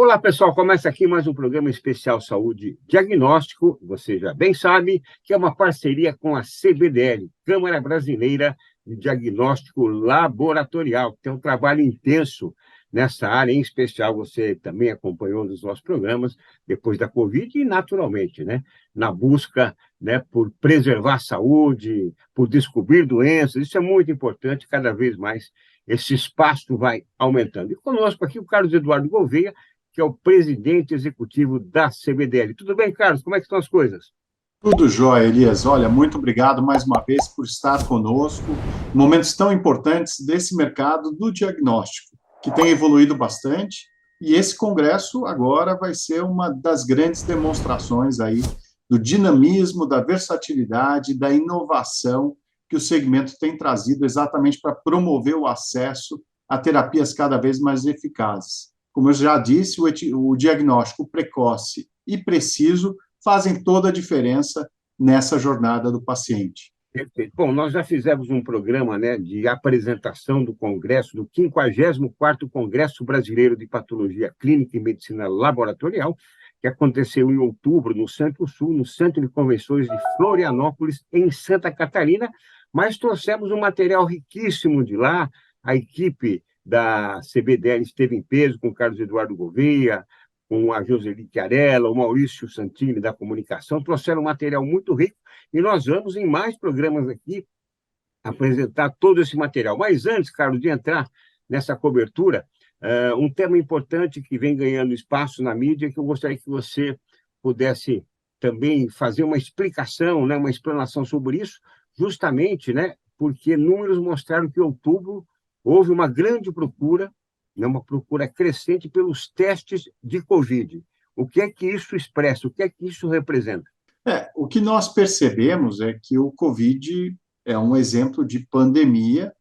Olá, pessoal. Começa aqui mais um programa especial Saúde Diagnóstico. Você já bem sabe que é uma parceria com a CBDL, Câmara Brasileira de Diagnóstico Laboratorial, que tem um trabalho intenso nessa área. Em especial, você também acompanhou nos nossos programas depois da Covid e, naturalmente, né, na busca, né, por preservar a saúde, por descobrir doenças. Isso é muito importante, cada vez mais esse espaço vai aumentando. E conosco aqui o Carlos Eduardo Gouveia, que é o presidente executivo da CBDL. Tudo bem, Carlos? Como é que estão as coisas? Tudo jóia, Elias. Olha, muito obrigado mais uma vez por estar conosco. Momentos tão importantes desse mercado do diagnóstico, que tem evoluído bastante. E esse congresso agora vai ser uma das grandes demonstrações aí do dinamismo, da versatilidade, da inovação que o segmento tem trazido exatamente para promover o acesso a terapias cada vez mais eficazes. Como eu já disse, o diagnóstico precoce e preciso fazem toda a diferença nessa jornada do paciente. Perfeito. Bom, nós já fizemos um programa, né, de apresentação do Congresso, do 54º Congresso Brasileiro de Patologia Clínica e Medicina Laboratorial, que aconteceu em outubro no Centro-Sul, no Centro de Convenções de Florianópolis, em Santa Catarina, mas trouxemos um material riquíssimo de lá. A equipe da CBDL esteve em peso com o Carlos Eduardo Gouveia, com a Joseli Chiarella, o Maurício Santini, da comunicação, trouxeram um material muito rico, e nós vamos, em mais programas aqui, apresentar todo esse material. Mas antes, Carlos, de entrar nessa cobertura, um tema importante que vem ganhando espaço na mídia, que eu gostaria que você pudesse também fazer uma explicação, né, uma explanação sobre isso, justamente, né, porque números mostraram que em outubro houve uma grande procura, né, uma procura crescente pelos testes de Covid. O que é que isso expressa? O que é que isso representa? O que nós percebemos é que o Covid é um exemplo de pandemia,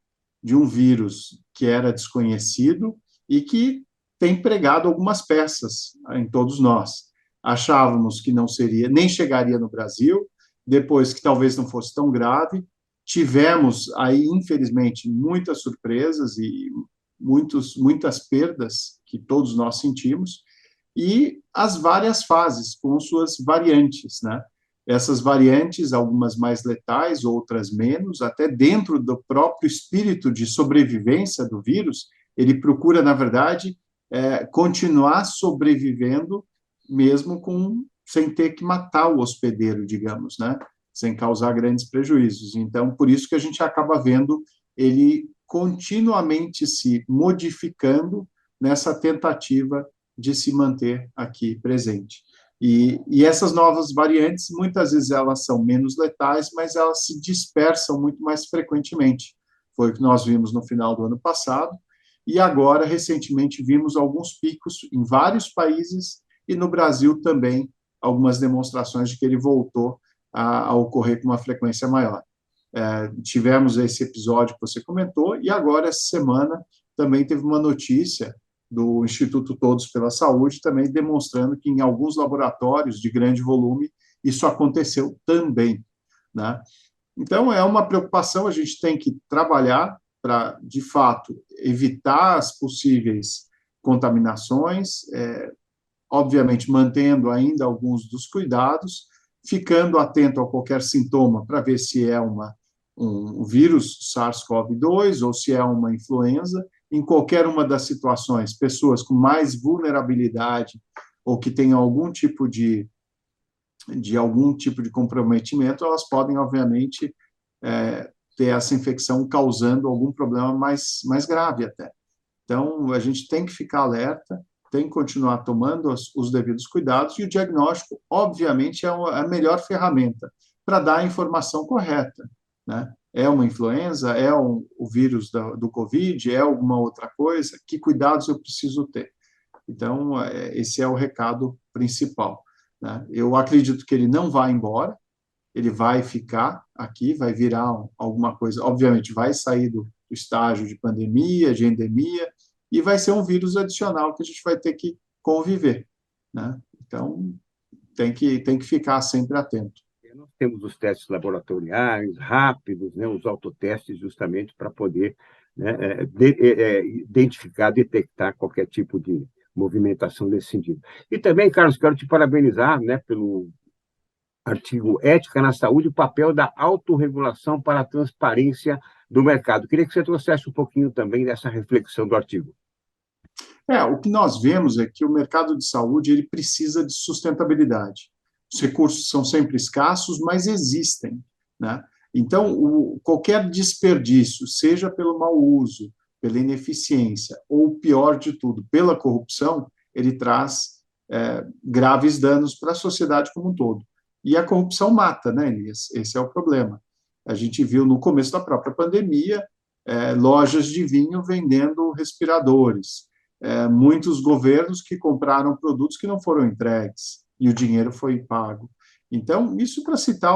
de um vírus que era desconhecido e que tem pregado algumas peças em todos nós. Achávamos que não seria, nem chegaria no Brasil, depois que talvez não fosse tão grave. Tivemos aí, infelizmente, muitas surpresas e muitas perdas que todos nós sentimos, e as várias fases com suas variantes, né? Essas variantes, algumas mais letais, outras menos, até dentro do próprio espírito de sobrevivência do vírus, ele procura, na verdade, continuar sobrevivendo, mesmo sem ter que matar o hospedeiro, digamos, né? Sem causar grandes prejuízos. Então, por isso que a gente acaba vendo ele continuamente se modificando nessa tentativa de se manter aqui presente. E essas novas variantes, muitas vezes elas são menos letais, mas elas se dispersam muito mais frequentemente. Foi o que nós vimos no final do ano passado, e agora, recentemente, vimos alguns picos em vários países, e no Brasil também, algumas demonstrações de que ele voltou a ocorrer com uma frequência maior. Tivemos esse episódio que você comentou, e agora, essa semana, também teve uma notícia do Instituto Todos pela Saúde, também demonstrando que em alguns laboratórios de grande volume isso aconteceu também, né? Então, é uma preocupação, a gente tem que trabalhar para, de fato, evitar as possíveis contaminações, obviamente mantendo ainda alguns dos cuidados, ficando atento a qualquer sintoma para ver se é um vírus SARS-CoV-2 ou se é uma influenza. Em qualquer uma das situações, pessoas com mais vulnerabilidade ou que tenham algum tipo de comprometimento, elas podem, obviamente, ter essa infecção causando algum problema mais grave até. Então, a gente tem que ficar alerta, tem que continuar tomando os devidos cuidados, e o diagnóstico, obviamente, é a melhor ferramenta para dar a informação correta, né? É uma influenza? É o vírus do Covid? É alguma outra coisa? Que cuidados eu preciso ter? Então, esse é o recado principal, né? Eu acredito que ele não vai embora, ele vai ficar aqui, vai virar alguma coisa, obviamente, vai sair do estágio de pandemia, de endemia, e vai ser um vírus adicional que a gente vai ter que conviver, né? Então, tem que ficar sempre atento. Nós temos os testes laboratoriais rápidos, né, os autotestes, justamente para poder, né, identificar, detectar qualquer tipo de movimentação nesse sentido. E também, Carlos, quero te parabenizar, né, pelo artigo Ética na Saúde, o papel da autorregulação para a transparência do mercado. Queria que você trouxesse um pouquinho também dessa reflexão do artigo. O que nós vemos é que o mercado de saúde ele precisa de sustentabilidade. Os recursos são sempre escassos, mas existem, né? Então, qualquer desperdício, seja pelo mau uso, pela ineficiência, ou pior de tudo, pela corrupção, ele traz graves danos para a sociedade como um todo. E a corrupção mata, né, Elias? Esse é o problema. A gente viu no começo da própria pandemia, lojas de vinho vendendo respiradores, muitos governos que compraram produtos que não foram entregues e o dinheiro foi pago. Então, isso para citar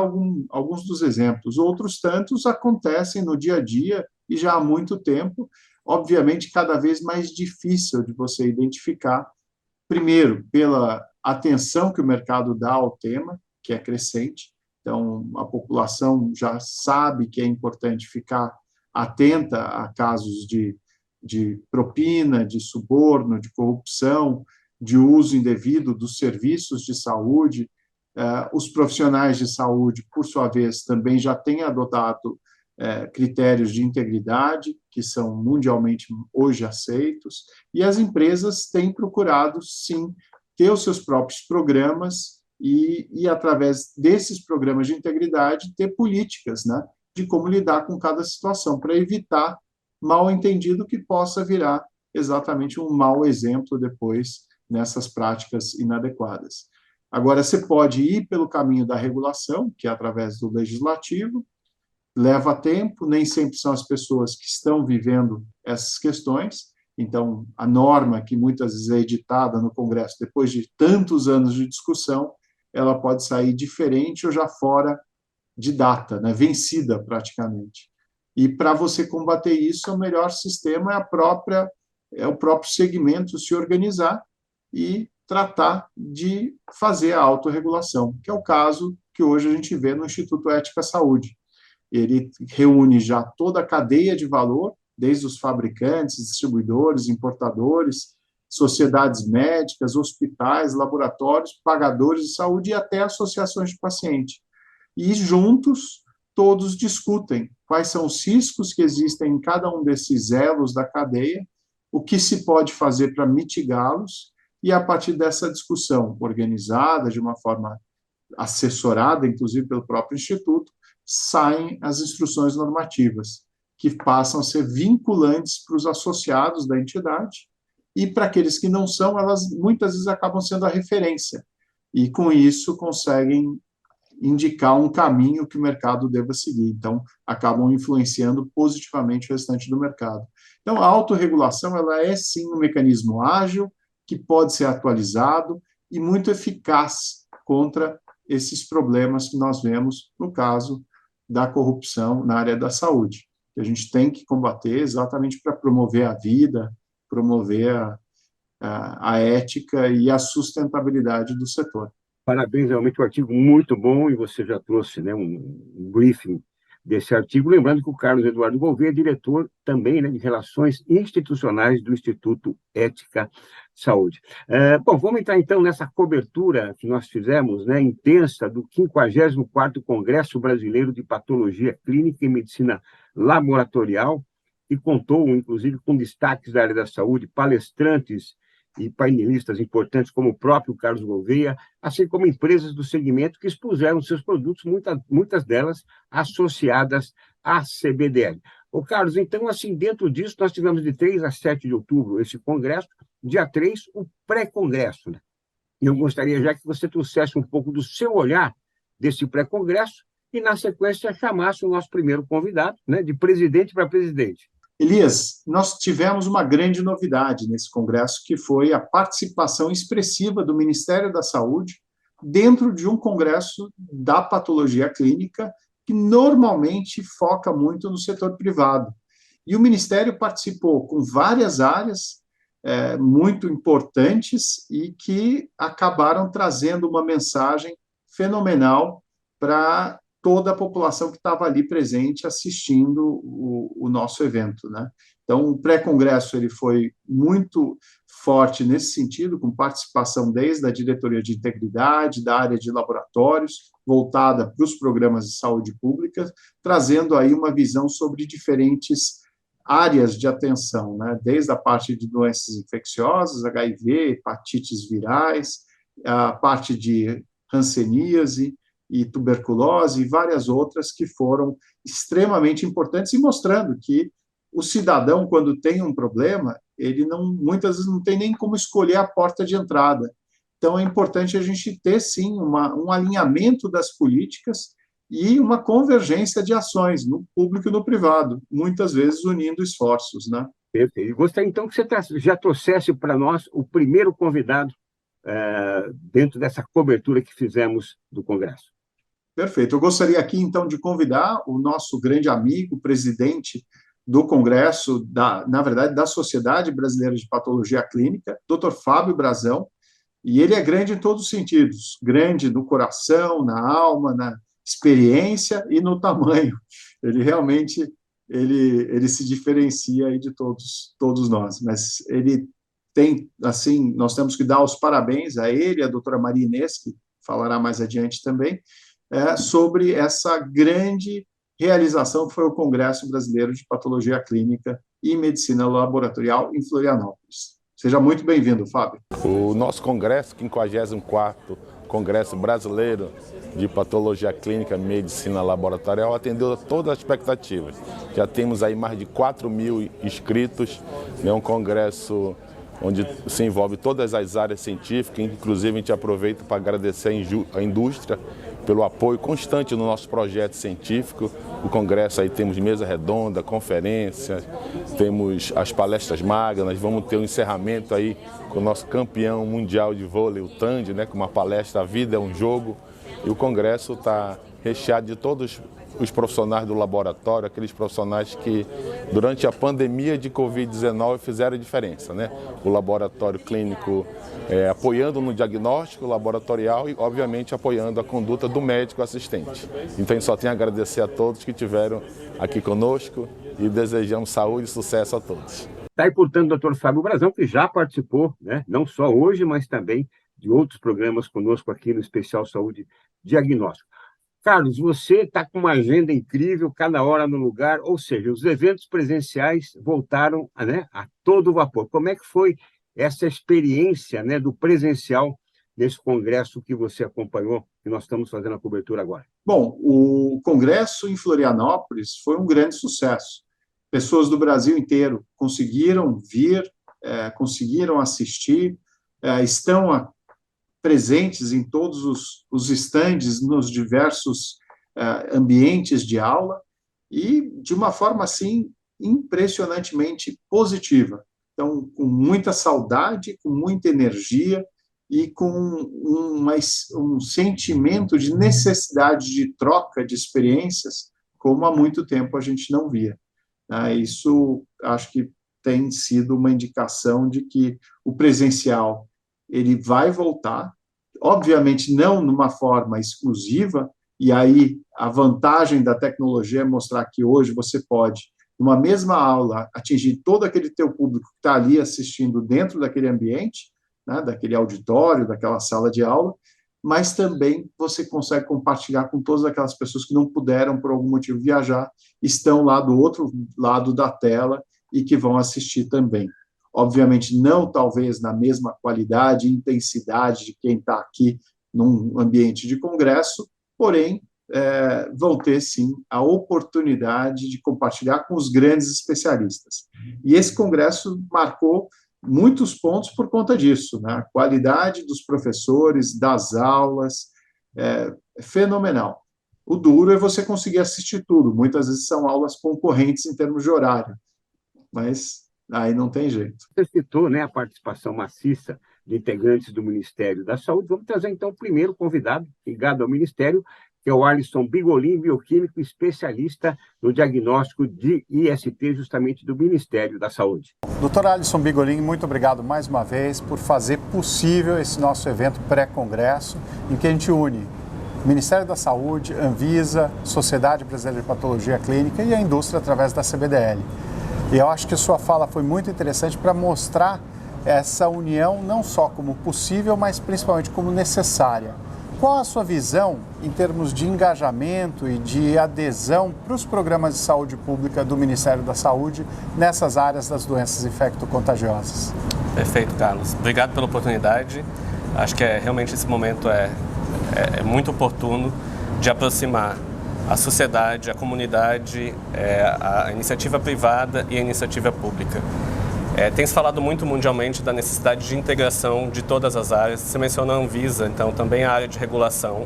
alguns dos exemplos. Outros tantos acontecem no dia a dia e já há muito tempo, obviamente cada vez mais difícil de você identificar, primeiro, pela atenção que o mercado dá ao tema, que é crescente, então a população já sabe que é importante ficar atenta a casos de propina, de suborno, de corrupção, de uso indevido dos serviços de saúde. Os profissionais de saúde, por sua vez, também já têm adotado critérios de integridade, que são mundialmente hoje aceitos, e as empresas têm procurado, sim, ter os seus próprios programas e através desses programas de integridade, ter políticas, né, de como lidar com cada situação, para evitar mal entendido que possa virar exatamente um mau exemplo depois nessas práticas inadequadas. Agora, você pode ir pelo caminho da regulação, que é através do legislativo, leva tempo, nem sempre são as pessoas que estão vivendo essas questões, então, a norma, que muitas vezes é editada no Congresso depois de tantos anos de discussão, ela pode sair diferente ou já fora de data, né, vencida praticamente. E para você combater isso, o melhor sistema é o próprio segmento se organizar e tratar de fazer a autorregulação, que é o caso que hoje a gente vê no Instituto Ética Saúde. Ele reúne já toda a cadeia de valor, desde os fabricantes, distribuidores, importadores, sociedades médicas, hospitais, laboratórios, pagadores de saúde e até associações de paciente. E juntos, todos discutem quais são os riscos que existem em cada um desses elos da cadeia, o que se pode fazer para mitigá-los, e a partir dessa discussão organizada, de uma forma assessorada, inclusive pelo próprio Instituto, saem as instruções normativas, que passam a ser vinculantes para os associados da entidade, e para aqueles que não são, elas muitas vezes acabam sendo a referência, e com isso conseguem indicar um caminho que o mercado deva seguir. Então, acabam influenciando positivamente o restante do mercado. Então, a autorregulação, ela é sim um mecanismo ágil, que pode ser atualizado e muito eficaz contra esses problemas que nós vemos no caso da corrupção na área da saúde, que a gente tem que combater exatamente para promover a vida, promover a ética e a sustentabilidade do setor. Parabéns, realmente um artigo muito bom, e você já trouxe, né, um briefing desse artigo, lembrando que o Carlos Eduardo Gouveia é diretor também, né, de Relações Institucionais do Instituto Ética Saúde. Bom, vamos entrar então nessa cobertura que nós fizemos, né, intensa, do 54º Congresso Brasileiro de Patologia Clínica e Medicina Laboratorial, que contou, inclusive, com destaques da área da saúde, palestrantes e painelistas importantes como o próprio Carlos Gouveia, assim como empresas do segmento que expuseram seus produtos, muitas delas associadas à CBDL. Ô, Carlos, então, assim, dentro disso, nós tivemos de 3 a 7 de outubro esse congresso, dia 3, o pré-congresso, né? E eu gostaria já que você trouxesse um pouco do seu olhar desse pré-congresso e, na sequência, chamasse o nosso primeiro convidado, né, de presidente para presidente. Elias, nós tivemos uma grande novidade nesse congresso, que foi a participação expressiva do Ministério da Saúde dentro de um congresso da patologia clínica, que normalmente foca muito no setor privado. E o Ministério participou com várias áreas muito importantes e que acabaram trazendo uma mensagem fenomenal para toda a população que estava ali presente assistindo o nosso evento, né? Então, o pré-congresso ele foi muito forte nesse sentido, com participação desde a diretoria de integridade, da área de laboratórios, voltada para os programas de saúde pública, trazendo aí uma visão sobre diferentes áreas de atenção, né? Desde a parte de doenças infecciosas, HIV, hepatites virais, a parte de hanseníase e tuberculose e várias outras que foram extremamente importantes e mostrando que o cidadão, quando tem um problema, ele muitas vezes não tem nem como escolher a porta de entrada. Então, é importante a gente ter, sim, um alinhamento das políticas e uma convergência de ações no público e no privado, muitas vezes unindo esforços, né? Perfeito. E gostaria, então, que você já trouxesse para nós o primeiro convidado dentro dessa cobertura que fizemos do Congresso. Perfeito. Eu gostaria aqui, então, de convidar o nosso grande amigo, presidente do Congresso, na verdade, da Sociedade Brasileira de Patologia Clínica, Dr. Fábio Brazão, e ele é grande em todos os sentidos, grande no coração, na alma, na experiência e no tamanho. Ele realmente ele se diferencia aí de todos nós, mas ele tem, assim, nós temos que dar os parabéns a ele, a doutora Maria Inês, que falará mais adiante também, sobre essa grande realização que foi o Congresso Brasileiro de Patologia Clínica e Medicina Laboratorial em Florianópolis. Seja muito bem-vindo, Fábio. O nosso congresso, 54º Congresso Brasileiro de Patologia Clínica e Medicina Laboratorial, atendeu a todas as expectativas. Já temos aí mais de 4.000 inscritos, é um congresso onde se envolve todas as áreas científicas, inclusive a gente aproveita para agradecer a indústria pelo apoio constante no nosso projeto científico. O congresso aí temos mesa redonda, conferência, temos as palestras magnas, vamos ter um encerramento aí com o nosso campeão mundial de vôlei, o Tandy, né, com uma palestra A Vida é um Jogo, e o congresso está recheado de todos os profissionais do laboratório, aqueles profissionais que durante a pandemia de Covid-19 fizeram a diferença, né? O laboratório clínico apoiando no diagnóstico laboratorial e, obviamente, apoiando a conduta do médico assistente. Então, só tenho a agradecer a todos que estiveram aqui conosco e desejamos saúde e sucesso a todos. Está aí, portanto, o doutor Fábio Brazão, que já participou, né, não só hoje, mas também de outros programas conosco aqui no Especial Saúde Diagnóstico. Carlos, você está com uma agenda incrível, cada hora no lugar, ou seja, os eventos presenciais voltaram, né, a todo vapor. Como é que foi essa experiência, né, do presencial nesse congresso que você acompanhou, que nós estamos fazendo a cobertura agora? Bom, o congresso em Florianópolis foi um grande sucesso. Pessoas do Brasil inteiro conseguiram vir, conseguiram assistir, estão presentes em todos os estandes, nos diversos ambientes de aula, e de uma forma, assim, impressionantemente positiva. Então, com muita saudade, com muita energia e com um sentimento de necessidade de troca de experiências, como há muito tempo a gente não via. Isso, acho que tem sido uma indicação de que o presencial ele vai voltar, obviamente não numa forma exclusiva, e aí a vantagem da tecnologia é mostrar que hoje você pode, numa mesma aula, atingir todo aquele teu público que está ali assistindo dentro daquele ambiente, né, daquele auditório, daquela sala de aula, mas também você consegue compartilhar com todas aquelas pessoas que não puderam, por algum motivo, viajar, estão lá do outro lado da tela e que vão assistir também. Obviamente, não talvez na mesma qualidade e intensidade de quem está aqui num ambiente de congresso, porém, vão ter, sim, a oportunidade de compartilhar com os grandes especialistas. E esse congresso marcou muitos pontos por conta disso, né? A qualidade dos professores, das aulas, é fenomenal. O duro é você conseguir assistir tudo. Muitas vezes são aulas concorrentes em termos de horário, mas aí não tem jeito. Você citou, né, a participação maciça de integrantes do Ministério da Saúde. Vamos trazer, então, o primeiro convidado ligado ao Ministério, que é o Alisson Bigolin, bioquímico especialista no diagnóstico de IST, justamente do Ministério da Saúde. Doutor Alisson Bigolin, muito obrigado mais uma vez por fazer possível esse nosso evento pré-congresso, em que a gente une Ministério da Saúde, Anvisa, Sociedade Brasileira de Patologia Clínica e a indústria através da CBDL. E eu acho que sua fala foi muito interessante para mostrar essa união não só como possível, mas principalmente como necessária. Qual a sua visão em termos de engajamento e de adesão para os programas de saúde pública do Ministério da Saúde nessas áreas das doenças infecto-contagiosas? Perfeito, Carlos. Obrigado pela oportunidade. Acho que realmente esse momento é muito oportuno de aproximar a sociedade, a comunidade, a iniciativa privada e a iniciativa pública. Tem se falado muito mundialmente da necessidade de integração de todas as áreas. Você mencionou a Anvisa, então também a área de regulação.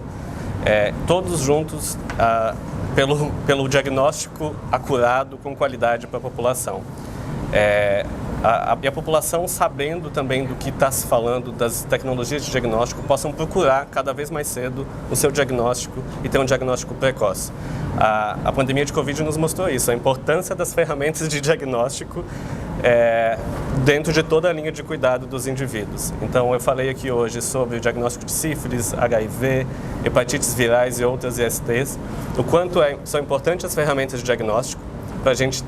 Todos juntos pelo diagnóstico acurado com qualidade para a população. E a população, sabendo também do que está se falando, das tecnologias de diagnóstico, possam procurar cada vez mais cedo o seu diagnóstico e ter um diagnóstico precoce. A pandemia de Covid nos mostrou isso, a importância das ferramentas de diagnóstico dentro de toda a linha de cuidado dos indivíduos. Então, eu falei aqui hoje sobre o diagnóstico de sífilis, HIV, hepatites virais e outras ISTs, o quanto são importantes as ferramentas de diagnóstico para a gente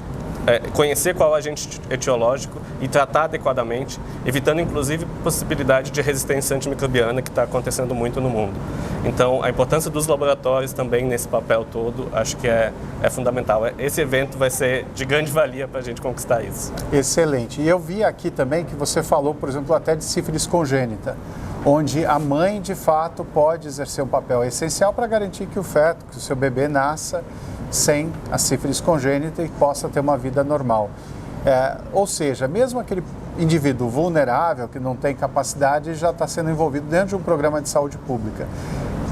conhecer qual é o agente etiológico e tratar adequadamente, evitando inclusive a possibilidade de resistência antimicrobiana que está acontecendo muito no mundo. Então, a importância dos laboratórios também nesse papel todo, acho que é fundamental. Esse evento vai ser de grande valia para a gente conquistar isso. Excelente. E eu vi aqui também que você falou, por exemplo, até de sífilis congênita, onde a mãe, de fato, pode exercer um papel essencial para garantir que o feto, que o seu bebê nasça sem a sífilis congênita e possa ter uma vida normal. Ou seja, mesmo aquele indivíduo vulnerável, que não tem capacidade, já está sendo envolvido dentro de um programa de saúde pública.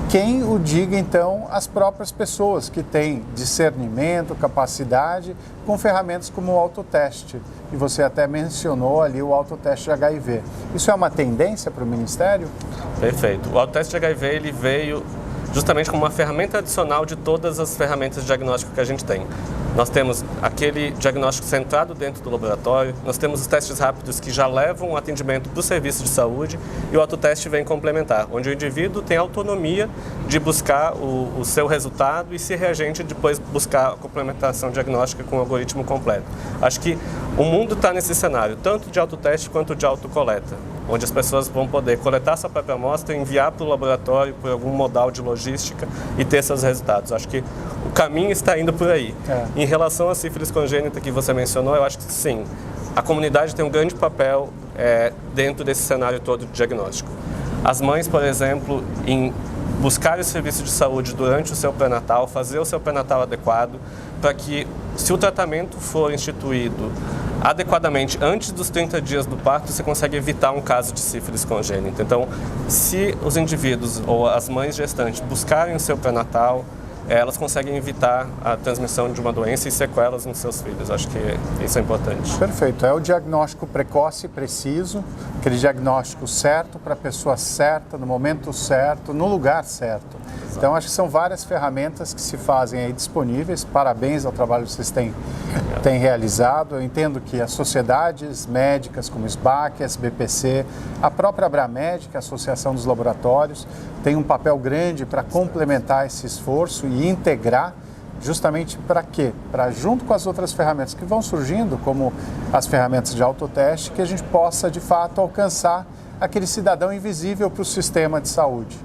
Quem o diga, então, as próprias pessoas que têm discernimento, capacidade, com ferramentas como o autoteste. E você até mencionou ali o autoteste de HIV. Isso é uma tendência para o Ministério? Perfeito. O autoteste de HIV ele veio justamente como uma ferramenta adicional de todas as ferramentas de diagnóstico que a gente tem. Nós temos aquele diagnóstico centrado dentro do laboratório, nós temos os testes rápidos que já levam o atendimento para o serviço de saúde e o autoteste vem complementar, onde o indivíduo tem autonomia de buscar o seu resultado e, se reagente, depois buscar a complementação diagnóstica com o algoritmo completo. Acho que o mundo está nesse cenário, tanto de autoteste quanto de autocoleta, onde as pessoas vão poder coletar sua própria amostra, enviar para o laboratório por algum modal de logística e ter seus resultados. Acho que o caminho está indo por aí. Em relação à sífilis congênita que você mencionou, eu acho que sim, a comunidade tem um grande papel dentro desse cenário todo de diagnóstico. As mães, por exemplo, em buscar o serviço de saúde durante o seu pré-natal, fazer o seu pré-natal adequado, para que, se o tratamento for instituído adequadamente antes dos 30 dias do parto, você consegue evitar um caso de sífilis congênita. Então, se os indivíduos ou as mães gestantes buscarem o seu pré-natal, elas conseguem evitar a transmissão de uma doença e sequelas nos seus filhos. Acho que isso é importante. Perfeito. É o diagnóstico precoce e preciso, aquele diagnóstico certo para a pessoa certa, no momento certo, no lugar certo. Então, acho que são várias ferramentas que se fazem aí disponíveis. Parabéns ao trabalho que vocês têm realizado. Eu entendo que as sociedades médicas como SBAC, SBPC, a própria Abramed, que é a Associação dos Laboratórios, tem um papel grande para complementar esse esforço e integrar, justamente para quê? Para, junto com as outras ferramentas que vão surgindo, como as ferramentas de autoteste, que a gente possa, de fato, alcançar aquele cidadão invisível para o sistema de saúde.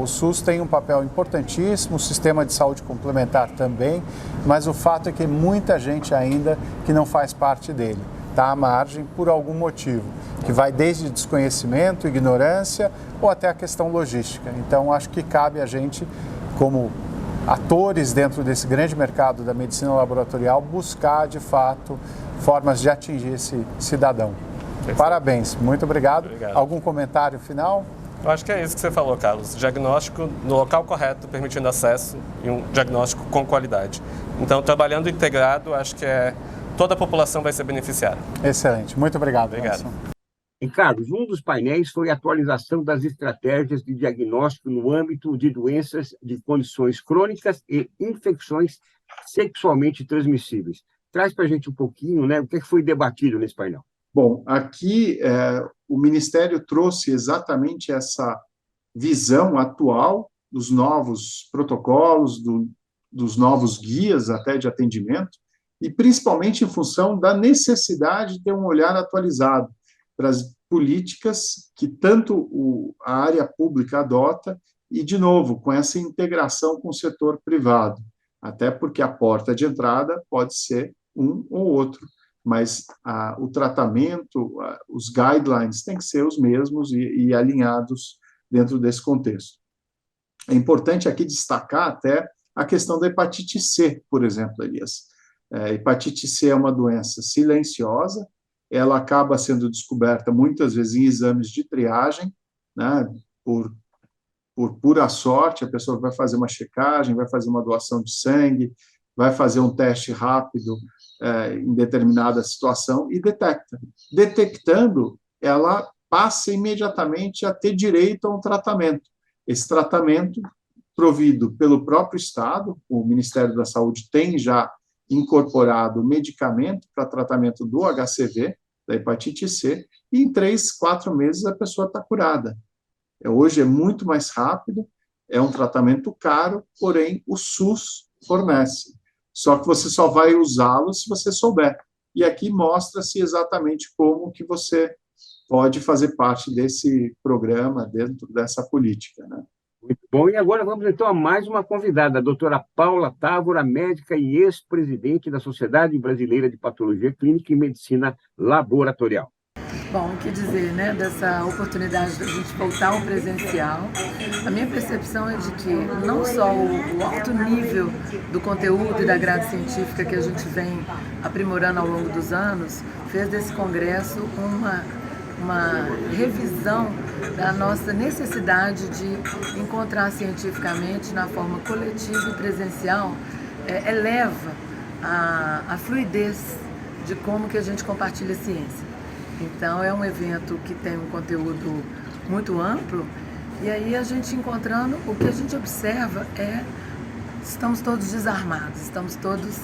O SUS tem um papel importantíssimo, o sistema de saúde complementar também, mas o fato é que muita gente ainda que não faz parte dele, está à margem por algum motivo, que vai desde desconhecimento, ignorância ou até a questão logística. Então, acho que cabe a gente, como atores dentro desse grande mercado da medicina laboratorial, buscar, de fato, formas de atingir esse cidadão. Perfeito. Parabéns, muito obrigado. Algum comentário final? Eu acho que é isso que você falou, Carlos. Diagnóstico no local correto, permitindo acesso e um diagnóstico com qualidade. Então, trabalhando integrado, acho que toda a população vai ser beneficiada. Excelente. Muito obrigado. Obrigado. E, Carlos, um dos painéis foi a atualização das estratégias de diagnóstico no âmbito de doenças de condições crônicas e infecções sexualmente transmissíveis. Traz para a gente um pouquinho, o que foi debatido nesse painel. Bom, aqui o Ministério trouxe exatamente essa visão atual dos novos protocolos, dos novos guias até de atendimento, e principalmente em função da necessidade de ter um olhar atualizado para as políticas que tanto a área pública adota e, de novo, com essa integração com o setor privado, até porque a porta de entrada pode ser um ou outro, mas o tratamento, os guidelines têm que ser os mesmos e alinhados dentro desse contexto. É importante aqui destacar até a questão da hepatite C, por exemplo, Elias. Hepatite C é uma doença silenciosa, ela acaba sendo descoberta muitas vezes em exames de triagem, né, por pura sorte, a pessoa vai fazer uma checagem, vai fazer uma doação de sangue, vai fazer um teste rápido em determinada situação e detecta. Detectando, ela passa imediatamente a ter direito a um tratamento. Esse tratamento, provido pelo próprio Estado, o Ministério da Saúde tem já incorporado medicamento para tratamento do HCV, da hepatite C, e em 3, 4 meses a pessoa está curada. Hoje é muito mais rápido, é um tratamento caro, porém o SUS fornece. Só que você só vai usá-lo se você souber. E aqui mostra-se exatamente como que você pode fazer parte desse programa, dentro dessa política, né? Muito bom. E agora vamos, então, a mais uma convidada, a doutora Paula Távora, médica e ex-presidente da Sociedade Brasileira de Patologia Clínica e Medicina Laboratorial. Bom, o que dizer, né, dessa oportunidade da gente voltar ao presencial. A minha percepção é de que não só o alto nível do conteúdo e da grade científica que a gente vem aprimorando ao longo dos anos, fez desse congresso uma revisão da nossa necessidade de encontrar cientificamente, na forma coletiva e presencial, eleva a fluidez de como que a gente compartilha a ciência. Então, é um evento que tem um conteúdo muito amplo, e aí a gente encontrando, o que a gente observa estamos todos desarmados, estamos todos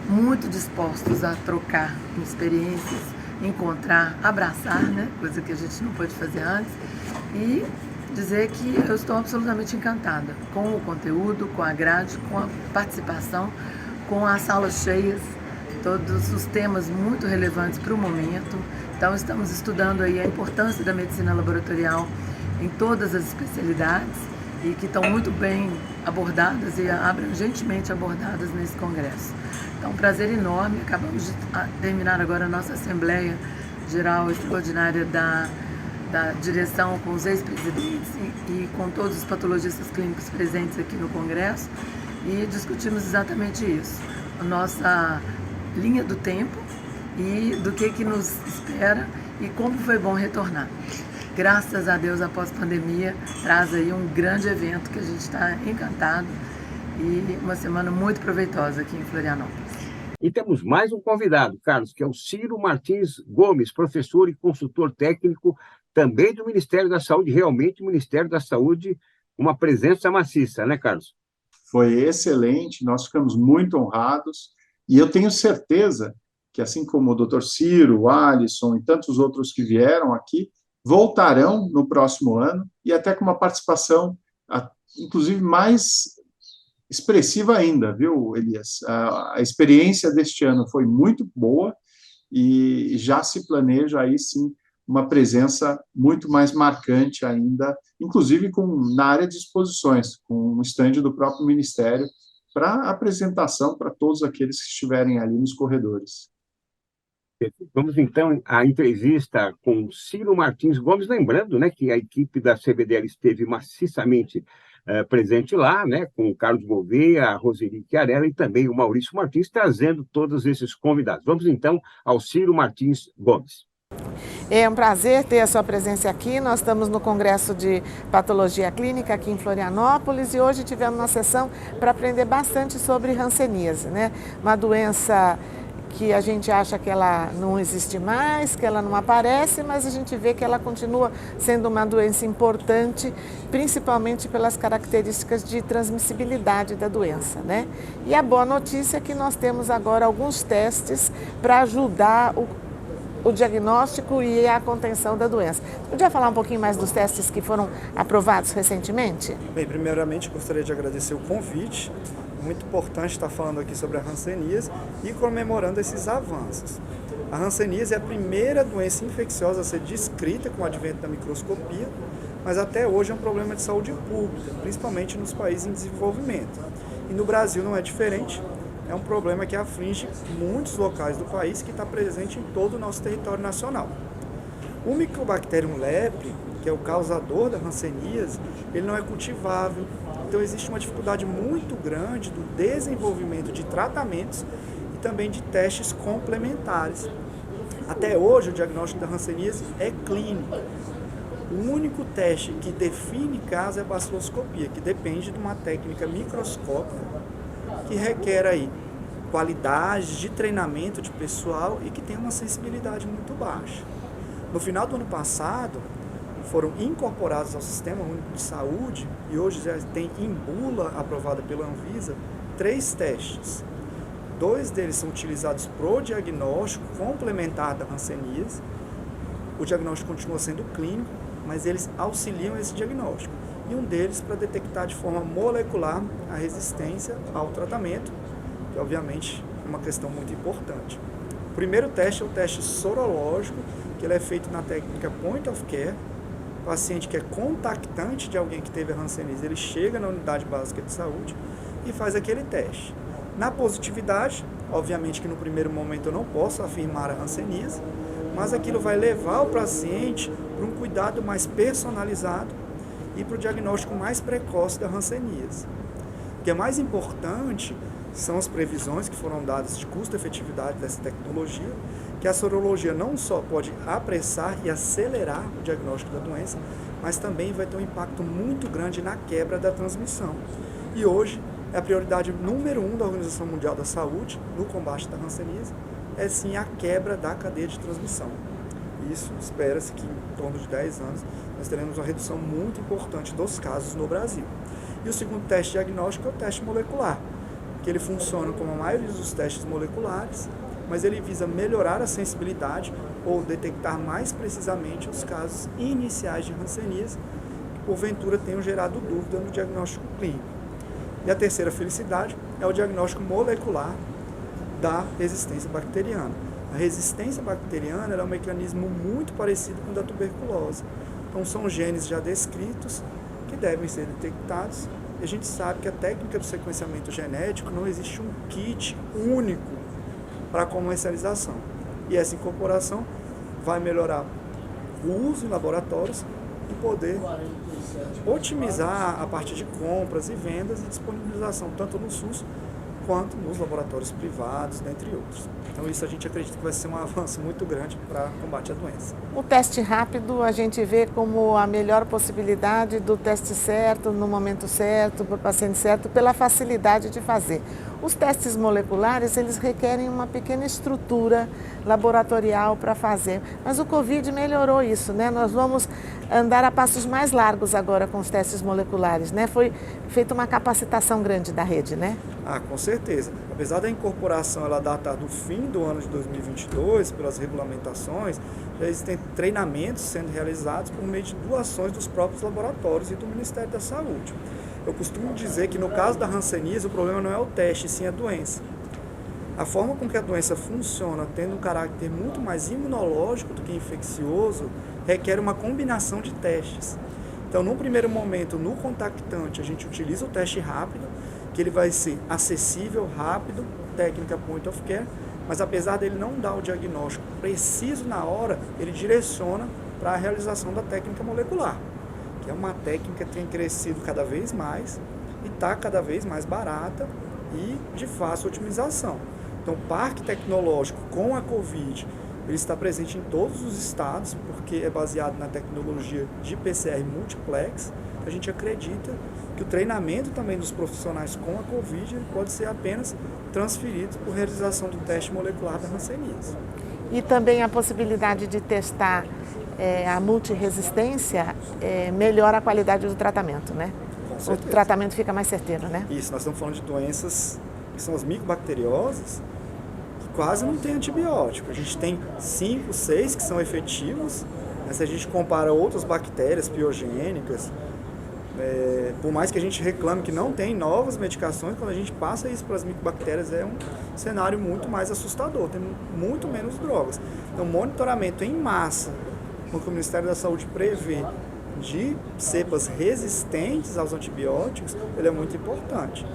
muito dispostos a trocar experiências, encontrar, abraçar, né? Coisa que a gente não pôde fazer antes, e dizer que eu estou absolutamente encantada com o conteúdo, com a grade, com a participação, com as salas cheias, todos os temas muito relevantes para o momento. Então, estamos estudando aí a importância da medicina laboratorial em todas as especialidades e que estão muito bem abordadas e abrangentemente abordadas nesse congresso. Então, um prazer enorme. Acabamos de terminar agora a nossa Assembleia Geral Extraordinária da direção com os ex-presidentes e com todos os patologistas clínicos presentes aqui no congresso, e discutimos exatamente isso, a nossa linha do tempo e do que nos espera e como foi bom retornar. Graças a Deus, após a pandemia, traz aí um grande evento que a gente está encantado e uma semana muito proveitosa aqui em Florianópolis. E temos mais um convidado, Carlos, que é o Ciro Martins Gomes, professor e consultor técnico também do Ministério da Saúde. Realmente, o Ministério da Saúde, uma presença maciça, né, Carlos? Foi excelente, nós ficamos muito honrados, e eu tenho certeza que, assim como o Dr. Ciro, o Alisson e tantos outros que vieram aqui, voltarão no próximo ano, e até com uma participação, inclusive, mais expressiva ainda, viu, Elias? A experiência deste ano foi muito boa, e já se planeja aí, sim, uma presença muito mais marcante ainda, inclusive na área de exposições, com um estande do próprio Ministério, para apresentação para todos aqueles que estiverem ali nos corredores. Vamos, então, à entrevista com Ciro Martins Gomes, lembrando, né, que a equipe da CBDL esteve maciçamente presente lá, né, com o Carlos Gouveia, a Roseli Chiarella e também o Maurício Martins, trazendo todos esses convidados. Vamos, então, ao Ciro Martins Gomes. É um prazer ter a sua presença aqui. Nós estamos no Congresso de Patologia Clínica aqui em Florianópolis e hoje tivemos uma sessão para aprender bastante sobre hanseníase, né? Uma doença que a gente acha que ela não existe mais, que ela não aparece, mas a gente vê que ela continua sendo uma doença importante, principalmente pelas características de transmissibilidade da doença, né? E a boa notícia é que nós temos agora alguns testes para ajudar o diagnóstico e a contenção da doença. Podia falar um pouquinho mais dos testes que foram aprovados recentemente? Bem, primeiramente gostaria de agradecer o convite muito importante estar falando aqui sobre a hanseníase e comemorando esses avanços. A hanseníase é a primeira doença infecciosa a ser descrita com o advento da microscopia, mas até hoje é um problema de saúde pública, principalmente nos países em desenvolvimento. E no Brasil não é diferente, é um problema que aflige muitos locais do país, que está presente em todo o nosso território nacional. O Mycobacterium leprae, que é o causador da hanseníase, ele não é cultivável, então existe uma dificuldade muito grande do desenvolvimento de tratamentos e também de testes complementares. Até hoje o diagnóstico da hanseníase é clínico. O único teste que define caso é a baciloscopia, que depende de uma técnica microscópica que requer aí qualidade de treinamento de pessoal e que tem uma sensibilidade muito baixa. No final do ano passado, foram incorporados ao Sistema Único de Saúde e hoje já tem em bula aprovada pela Anvisa 3 testes. 2 deles são utilizados para o diagnóstico complementar da hanseníase. O diagnóstico continua sendo clínico, mas eles auxiliam esse diagnóstico. E um deles para detectar de forma molecular a resistência ao tratamento, que obviamente é uma questão muito importante. O primeiro teste é o teste sorológico, que ele é feito na técnica point of care. O paciente que é contactante de alguém que teve a hanseníase, ele chega na unidade básica de saúde e faz aquele teste. Na positividade, obviamente que no primeiro momento eu não posso afirmar a hanseníase, mas aquilo vai levar o paciente para um cuidado mais personalizado e para o diagnóstico mais precoce da hanseníase. O que é mais importante são as previsões que foram dadas de custo-efetividade dessa tecnologia, que a sorologia não só pode apressar e acelerar o diagnóstico da doença, mas também vai ter um impacto muito grande na quebra da transmissão. E hoje é a prioridade número 1 da Organização Mundial da Saúde no combate da hanseníase, é sim a quebra da cadeia de transmissão. Isso espera-se que em torno de 10 anos nós teremos uma redução muito importante dos casos no Brasil. E o segundo teste diagnóstico é o teste molecular, que ele funciona como a maioria dos testes moleculares, mas ele visa melhorar a sensibilidade ou detectar mais precisamente os casos iniciais de hanseníase, que porventura tenham gerado dúvida no diagnóstico clínico. E a terceira felicidade é o diagnóstico molecular da resistência bacteriana. A resistência bacteriana é um mecanismo muito parecido com o da tuberculose. Então são genes já descritos que devem ser detectados. E a gente sabe que a técnica do sequenciamento genético não existe um kit único para a comercialização. E essa incorporação vai melhorar o uso em laboratórios e poder otimizar a parte de compras e vendas e disponibilização, tanto no SUS quanto nos laboratórios privados, dentre outros. Então isso a gente acredita que vai ser um avanço muito grande para combate à doença. O teste rápido a gente vê como a melhor possibilidade do teste certo, no momento certo, para o paciente certo, pela facilidade de fazer. Os testes moleculares, eles requerem uma pequena estrutura laboratorial para fazer, mas o Covid melhorou isso, né? Nós vamos andar a passos mais largos agora com os testes moleculares, né? Foi feita uma capacitação grande da rede, né? Ah, com certeza. Apesar da incorporação ela datar do fim do ano de 2022, pelas regulamentações, já existem treinamentos sendo realizados por meio de doações dos próprios laboratórios e do Ministério da Saúde. Eu costumo dizer que no caso da hanseníase o problema não é o teste, sim a doença. A forma com que a doença funciona, tendo um caráter muito mais imunológico do que infeccioso, requer uma combinação de testes. Então, num primeiro momento, no contactante, a gente utiliza o teste rápido, que ele vai ser acessível, rápido, técnica point of care, mas apesar dele não dar o diagnóstico preciso na hora, ele direciona para a realização da técnica molecular, que é uma técnica que tem crescido cada vez mais e está cada vez mais barata e de fácil otimização. Então, o parque tecnológico com a Covid, ele está presente em todos os estados, porque é baseado na tecnologia de PCR multiplex. A gente acredita que o treinamento também dos profissionais com a Covid pode ser apenas transferido por realização do teste molecular da hanseníase. E também a possibilidade de testar a multiresistência melhora a qualidade do tratamento, né? O tratamento fica mais certeiro, né? Isso, nós estamos falando de doenças que são as micobacteriosas, que quase não tem antibiótico. A gente tem 5, 6 que são efetivos, mas se a gente compara outras bactérias piogênicas, Por mais que a gente reclame que não tem novas medicações, quando a gente passa isso para as micobactérias é um cenário muito mais assustador, tem muito menos drogas. Então, monitoramento em massa, como o Ministério da Saúde prevê, de cepas resistentes aos antibióticos, ele é muito importante.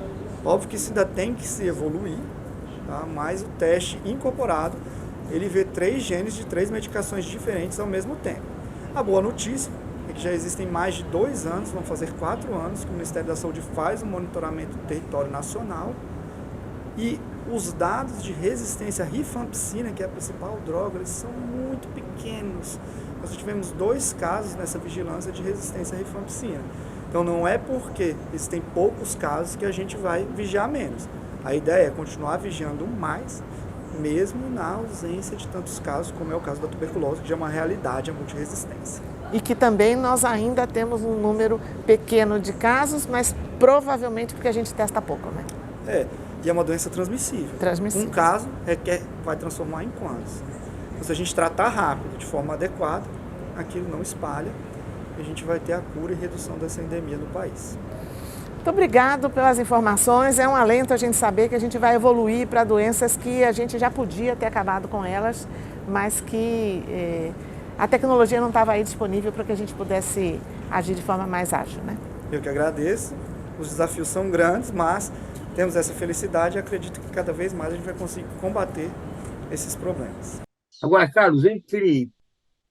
Óbvio que isso ainda tem que se evoluir, tá? Mas o teste incorporado, ele vê 3 genes de 3 medicações diferentes ao mesmo tempo. A boa notícia é que já existem mais de 2 anos, vão fazer 4 anos, que o Ministério da Saúde faz o monitoramento do território nacional e os dados de resistência à rifampicina, que é a principal droga, eles são muito pequenos. Nós tivemos 2 casos nessa vigilância de resistência à rifampicina. Então não é porque existem poucos casos que a gente vai vigiar menos. A ideia é continuar vigiando mais, mesmo na ausência de tantos casos, como é o caso da tuberculose, que já é uma realidade a multiresistência. E que também nós ainda temos um número pequeno de casos, mas provavelmente porque a gente testa pouco, né? E é uma doença transmissível. Um caso vai transformar em quantos? Então, se a gente tratar rápido, de forma adequada, aquilo não espalha, e a gente vai ter a cura e redução dessa endemia no país. Muito obrigado pelas informações, é um alento a gente saber que a gente vai evoluir para doenças que a gente já podia ter acabado com elas, mas que a tecnologia não estava aí disponível para que a gente pudesse agir de forma mais ágil, né? Eu que agradeço, os desafios são grandes, mas temos essa felicidade e acredito que cada vez mais a gente vai conseguir combater esses problemas. Agora, Carlos, entre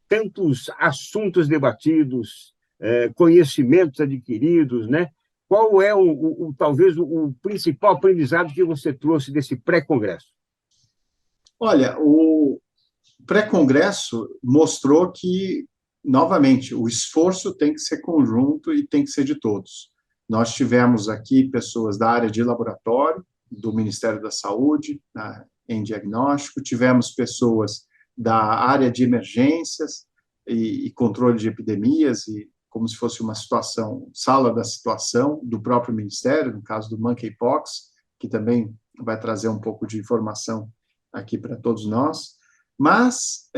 tantos assuntos debatidos, conhecimentos adquiridos, né? Qual é talvez o principal aprendizado que você trouxe desse pré-congresso? Olha, o pré-congresso mostrou que, novamente, o esforço tem que ser conjunto e tem que ser de todos. Nós tivemos aqui pessoas da área de laboratório, do Ministério da Saúde, em diagnóstico, tivemos pessoas da área de emergências e controle de epidemias, e como se fosse uma situação, sala da situação do próprio Ministério, no caso do Monkeypox, que também vai trazer um pouco de informação aqui para todos nós, mas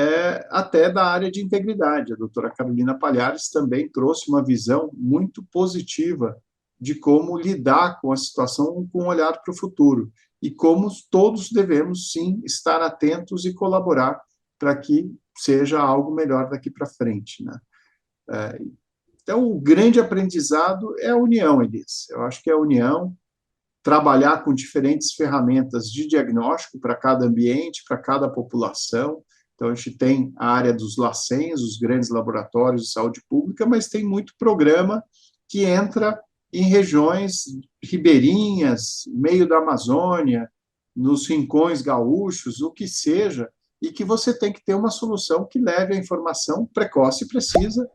até da área de integridade. A doutora Carolina Palhares também trouxe uma visão muito positiva de como lidar com a situação com um olhar para o futuro, e como todos devemos, sim, estar atentos e colaborar para que seja algo melhor daqui para frente, né? Então, o grande aprendizado é a união, Elias. Eu acho que é a união, trabalhar com diferentes ferramentas de diagnóstico para cada ambiente, para cada população. Então, a gente tem a área dos LACENs, os grandes laboratórios de saúde pública, mas tem muito programa que entra em regiões ribeirinhas, meio da Amazônia, nos rincões gaúchos, o que seja, e que você tem que ter uma solução que leve a informação precoce e precisa,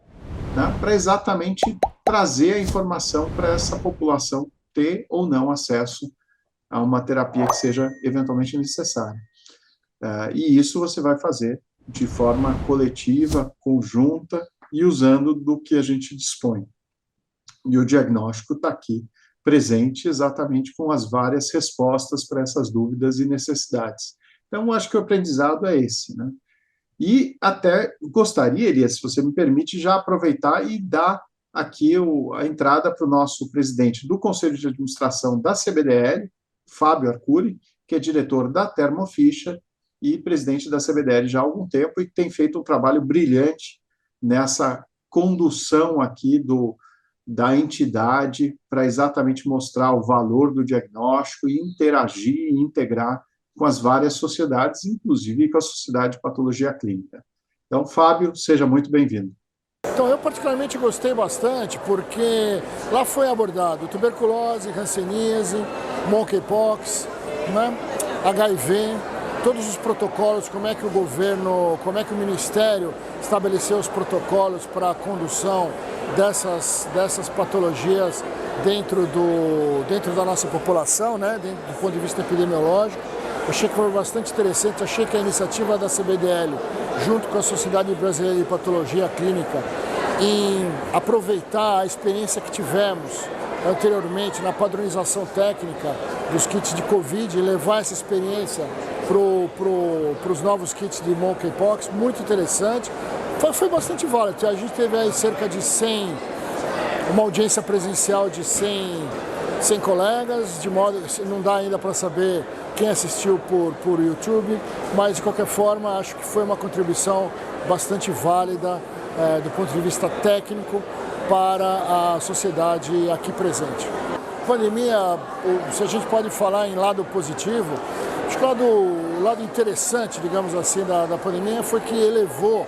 né, para exatamente trazer a informação para essa população ter ou não acesso a uma terapia que seja eventualmente necessária. E isso você vai fazer de forma coletiva, conjunta e usando do que a gente dispõe. E o diagnóstico está aqui presente exatamente com as várias respostas para essas dúvidas e necessidades. Então, acho que o aprendizado é esse, né? E até gostaria, Elias, se você me permite, já aproveitar e dar aqui a entrada para o nosso presidente do Conselho de Administração da CBDL, Fábio Arcuri, que é diretor da Thermo Fisher e presidente da CBDL já há algum tempo, e que tem feito um trabalho brilhante nessa condução aqui da entidade para exatamente mostrar o valor do diagnóstico e interagir e integrar com as várias sociedades, inclusive com a Sociedade de Patologia Clínica. Então, Fábio, seja muito bem-vindo. Então, eu particularmente gostei bastante, porque lá foi abordado tuberculose, hanseníase, monkeypox, né, HIV, todos os protocolos, como é que o governo, como é que o Ministério estabeleceu os protocolos para a condução dessas patologias dentro da nossa população, né, do ponto de vista epidemiológico. Achei que foi bastante interessante, achei que a iniciativa da CBDL, junto com a Sociedade Brasileira de Patologia Clínica, em aproveitar a experiência que tivemos anteriormente na padronização técnica dos kits de Covid e levar essa experiência para os novos kits de monkeypox, muito interessante. Foi bastante válido. A gente teve aí cerca de 100 uma audiência presencial de 100 colegas, de modo que não dá ainda para saber quem assistiu por YouTube, mas de qualquer forma acho que foi uma contribuição bastante válida do ponto de vista técnico para a sociedade aqui presente. A pandemia, se a gente pode falar em lado positivo, acho que o lado interessante, digamos assim, da pandemia foi que elevou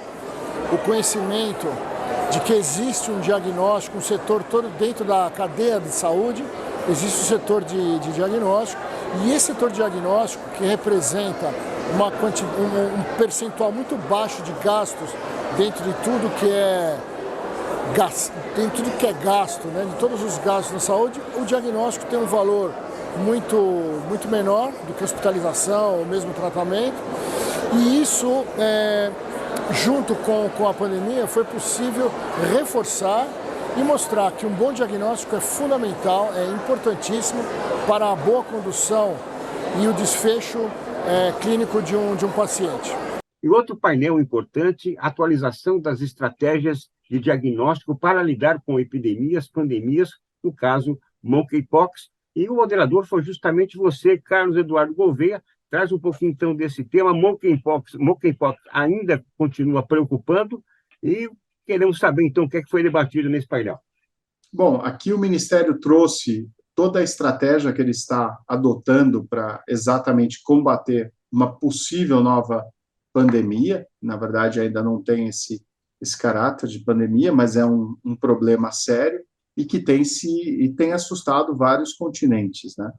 o conhecimento de que existe um diagnóstico, um setor todo dentro da cadeia de saúde, existe um setor de diagnóstico, e esse setor de diagnóstico, que representa um percentual muito baixo de gastos dentro de tudo que é gasto, né, de todos os gastos na saúde, o diagnóstico tem um valor muito menor do que hospitalização ou mesmo tratamento, e isso, junto com a pandemia, foi possível reforçar e mostrar que um bom diagnóstico é fundamental, é importantíssimo para a boa condução e o desfecho clínico de um paciente. E outro painel importante, atualização das estratégias de diagnóstico para lidar com epidemias, pandemias, no caso, monkeypox. E o moderador foi justamente você, Carlos Eduardo Gouveia. Traz um pouquinho, então, desse tema. Monkeypox ainda continua preocupando e queremos saber, então, o que foi debatido nesse painel. Bom, aqui o Ministério trouxe toda a estratégia que ele está adotando para exatamente combater uma possível nova pandemia. Na verdade, ainda não tem esse caráter de pandemia, mas é um problema sério e que tem assustado vários continentes, né?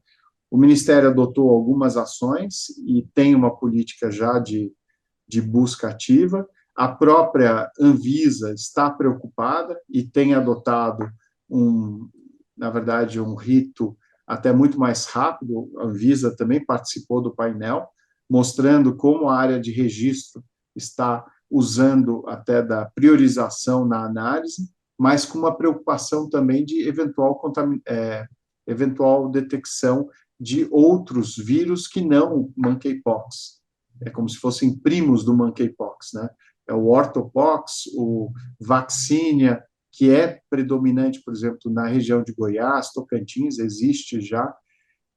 O Ministério adotou algumas ações e tem uma política já de busca ativa. A própria Anvisa está preocupada e tem adotado na verdade, um rito até muito mais rápido. A Anvisa também participou do painel, mostrando como a área de registro está usando até da priorização na análise, mas com uma preocupação também de eventual detecção de outros vírus que não o monkeypox. É como se fossem primos do monkeypox, né? É o orthopox, o vaccinia, que é predominante, por exemplo, na região de Goiás, Tocantins, existe já.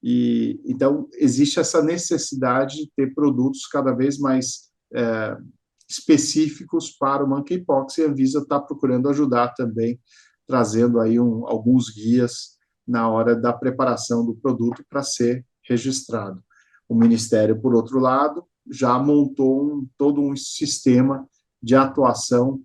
E então existe essa necessidade de ter produtos cada vez mais específicos para o monkeypox, e a Anvisa está procurando ajudar também, trazendo aí alguns guias na hora da preparação do produto para ser registrado. O Ministério, por outro lado, já montou todo um sistema de atuação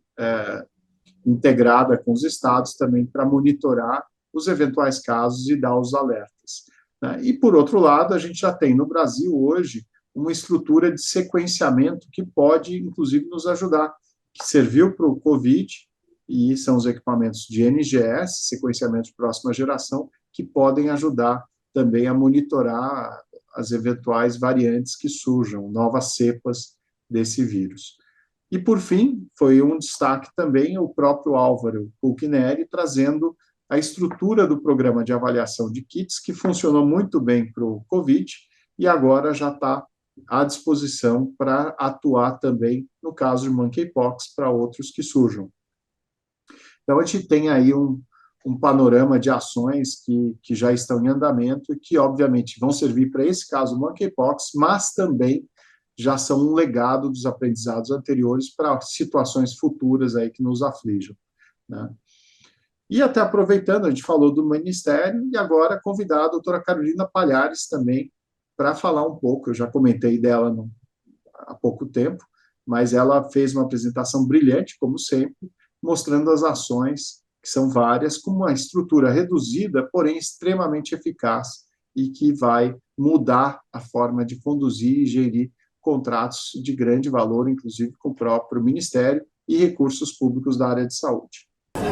integrada com os estados também para monitorar os eventuais casos e dar os alertas, né? E, por outro lado, a gente já tem no Brasil hoje uma estrutura de sequenciamento que pode, inclusive, nos ajudar, que serviu para o COVID, e são os equipamentos de NGS, sequenciamento de próxima geração, que podem ajudar também a monitorar as eventuais variantes que surjam, novas cepas desse vírus. E, por fim, foi um destaque também o próprio Álvaro Fulkineri, trazendo a estrutura do programa de avaliação de kits, que funcionou muito bem para o COVID, e agora já está à disposição para atuar também, no caso de monkeypox, para outros que surjam. Então, a gente tem aí um panorama de ações que já estão em andamento e que, obviamente, vão servir para esse caso monkeypox, mas também já são um legado dos aprendizados anteriores para situações futuras aí que nos aflijam, né? E até aproveitando, a gente falou do Ministério, e agora convidar a doutora Carolina Palhares também para falar um pouco. Eu já comentei dela há pouco tempo, mas ela fez uma apresentação brilhante, como sempre, mostrando as ações, que são várias, com uma estrutura reduzida, porém extremamente eficaz, e que vai mudar a forma de conduzir e gerir contratos de grande valor, inclusive com o próprio Ministério e recursos públicos da área de saúde.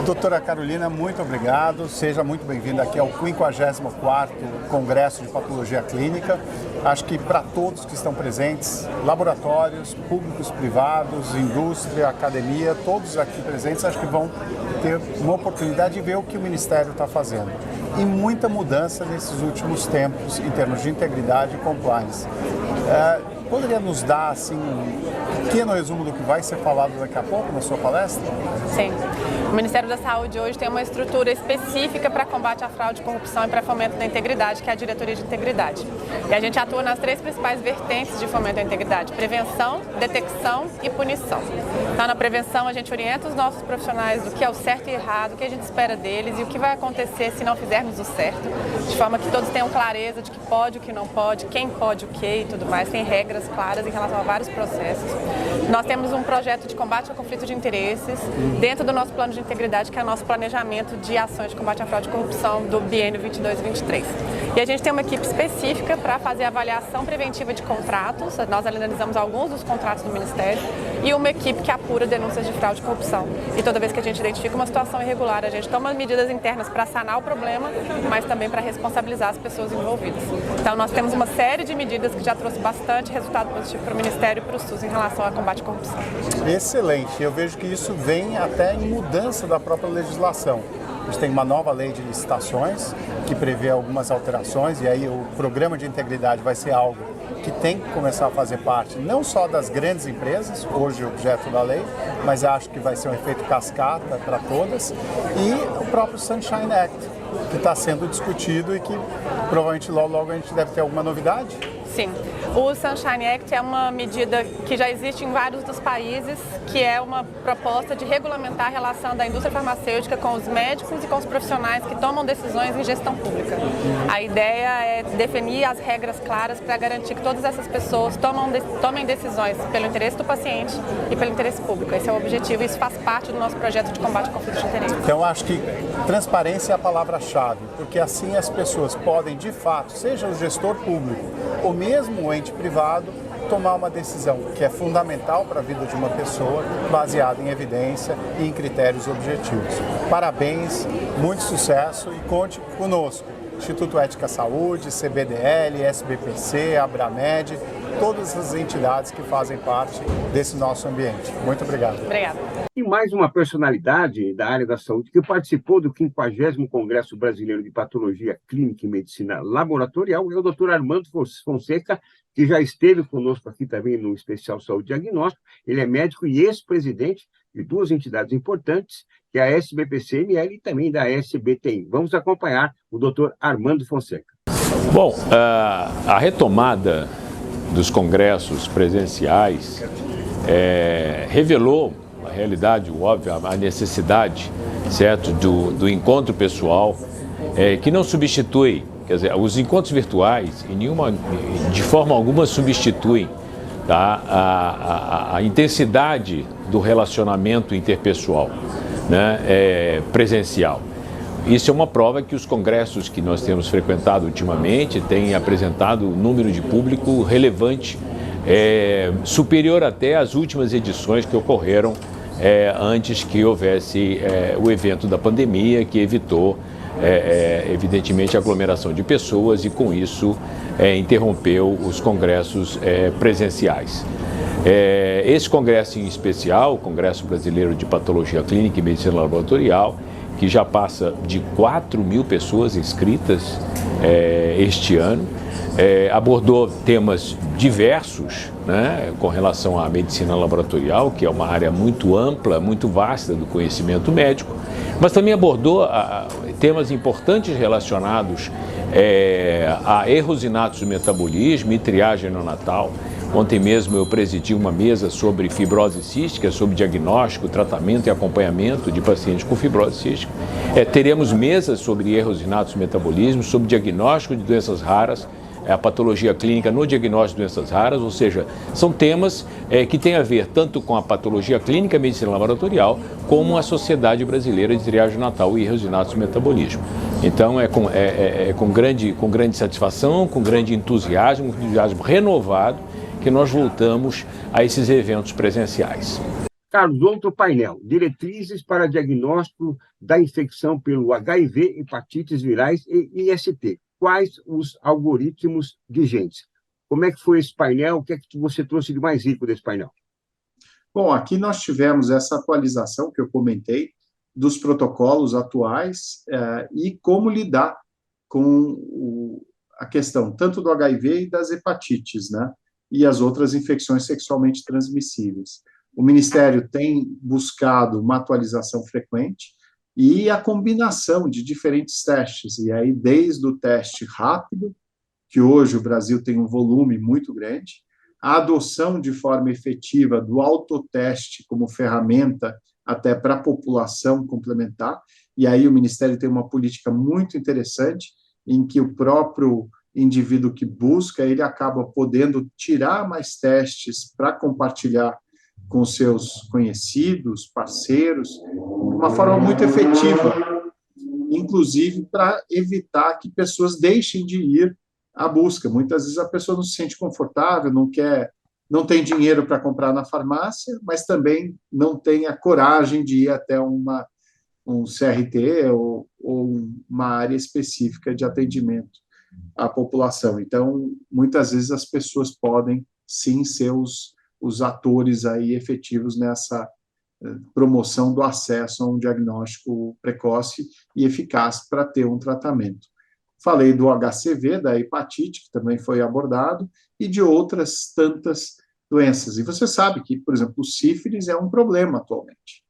Doutora Carolina, muito obrigado. Seja muito bem-vinda aqui ao 54º Congresso de Patologia Clínica. Acho que para todos que estão presentes, laboratórios, públicos, privados, indústria, academia, todos aqui presentes, acho que vão ter uma oportunidade de ver o que o Ministério está fazendo. E muita mudança nesses últimos tempos em termos de integridade e compliance. Poderia nos dar assim, um pequeno resumo do que vai ser falado daqui a pouco na sua palestra? Sim. O Ministério da Saúde hoje tem uma estrutura específica para combate à fraude, corrupção e para fomento da integridade, que é a Diretoria de Integridade. E a gente atua nas 3 principais vertentes de fomento da integridade: prevenção, detecção e punição. Então, na prevenção, a gente orienta os nossos profissionais do que é o certo e errado, o que a gente espera deles e o que vai acontecer se não fizermos o certo, de forma que todos tenham clareza de que pode, o que não pode, quem pode o que e tudo mais. Tem regras claras em relação a vários processos. Nós temos um projeto de combate ao conflito de interesses dentro do nosso plano de integridade, que é o nosso planejamento de ações de combate à fraude e corrupção do biênio 22-23. E a gente tem uma equipe específica para fazer avaliação preventiva de contratos. Nós analisamos alguns dos contratos do Ministério e uma equipe que apura denúncias de fraude e corrupção. E toda vez que a gente identifica uma situação irregular, a gente toma medidas internas para sanar o problema, mas também para responsabilizar as pessoas envolvidas. Então, nós temos uma série de medidas que já trouxe bastante resultado positivo para o Ministério e para o SUS em relação ao combate à corrupção. Excelente. Eu vejo que isso vem até em mudança da própria legislação. A gente tem uma nova lei de licitações que prevê algumas alterações e aí o programa de integridade vai ser algo que tem que começar a fazer parte não só das grandes empresas, hoje objeto da lei, mas acho que vai ser um efeito cascata para todas, e o próprio Sunshine Act, que está sendo discutido e que provavelmente logo a gente deve ter alguma novidade. Sim, o Sunshine Act é uma medida que já existe em vários dos países, que é uma proposta de regulamentar a relação da indústria farmacêutica com os médicos e com os profissionais que tomam decisões em gestão pública. A ideia é definir as regras claras para garantir que todas essas pessoas tomem decisões pelo interesse do paciente e pelo interesse público. Esse é o objetivo e isso faz parte do nosso projeto de combate ao conflito de interesses. Então, acho que transparência é a palavra-chave, porque assim as pessoas podem, de fato, seja o gestor público ou mesmo o ente privado, tomar uma decisão que é fundamental para a vida de uma pessoa, baseada em evidência e em critérios objetivos. Parabéns, muito sucesso e conte conosco. Instituto Ética Saúde, CBDL, SBPC, Abramed, todas as entidades que fazem parte desse nosso ambiente. Muito obrigado. Obrigada. E mais uma personalidade da área da saúde que participou do 50º Congresso Brasileiro de Patologia Clínica e Medicina Laboratorial é o Dr. Armando Fonseca, que já esteve conosco aqui também no Especial Saúde Diagnóstico. Ele é médico e ex-presidente de 2 entidades importantes, que é a SBPC-ML e também da SBTI. Vamos acompanhar o Dr. Armando Fonseca. Bom, a retomada dos congressos presenciais revelou a realidade óbvia, a necessidade, certo, do encontro pessoal, que não substitui, quer dizer, os encontros virtuais de forma alguma substituem, tá, a intensidade do relacionamento interpessoal, né, presencial. Isso é uma prova que os congressos que nós temos frequentado ultimamente têm apresentado um número de público relevante, superior até às últimas edições que ocorreram antes que houvesse o evento da pandemia, que evitou, evidentemente, a aglomeração de pessoas e, com isso, interrompeu os congressos presenciais. Esse congresso em especial, o Congresso Brasileiro de Patologia Clínica e Medicina Laboratorial, que já passa de 4.000 pessoas inscritas este ano, abordou temas diversos, né, com relação à medicina laboratorial, que é uma área muito ampla, muito vasta do conhecimento médico, mas também abordou temas importantes relacionados a erros inatos do metabolismo e triagem neonatal. Ontem mesmo eu presidi uma mesa sobre fibrose cística, sobre diagnóstico, tratamento e acompanhamento de pacientes com fibrose cística. Teremos mesas sobre erros inatos do metabolismo, sobre diagnóstico de doenças raras, a patologia clínica no diagnóstico de doenças raras, ou seja, são temas que têm a ver tanto com a patologia clínica e medicina laboratorial, como a Sociedade Brasileira de Triagem Neonatal e Erros Inatos do Metabolismo. Então, com grande satisfação, com grande entusiasmo renovado, que nós voltamos a esses eventos presenciais. Carlos, outro painel, diretrizes para diagnóstico da infecção pelo HIV, hepatites virais e IST. Quais os algoritmos vigentes? Como é que foi esse painel? O que é que você trouxe de mais rico desse painel? Bom, aqui nós tivemos essa atualização que eu comentei dos protocolos atuais e como lidar com a questão tanto do HIV e das hepatites, né? E as outras infecções sexualmente transmissíveis. o Ministério tem buscado uma atualização frequente e a combinação de diferentes testes, e aí desde o teste rápido, que hoje o Brasil tem um volume muito grande, a adoção de forma efetiva do autoteste como ferramenta até para a população complementar, e aí o Ministério tem uma política muito interessante, em que o próprio indivíduo que busca, ele acaba podendo tirar mais testes para compartilhar com seus conhecidos, parceiros, de uma forma muito efetiva, inclusive para evitar que pessoas deixem de ir à busca. Muitas vezes a pessoa não se sente confortável, não tem dinheiro para comprar na farmácia, mas também não tem a coragem de ir até um CRT ou uma área específica de atendimento à população. Então, muitas vezes as pessoas podem, sim, ser os atores aí efetivos nessa promoção do acesso a um diagnóstico precoce e eficaz para ter um tratamento. Falei do HCV, da hepatite, que também foi abordado, e de outras tantas doenças. E você sabe que, por exemplo, o sífilis é um problema atualmente.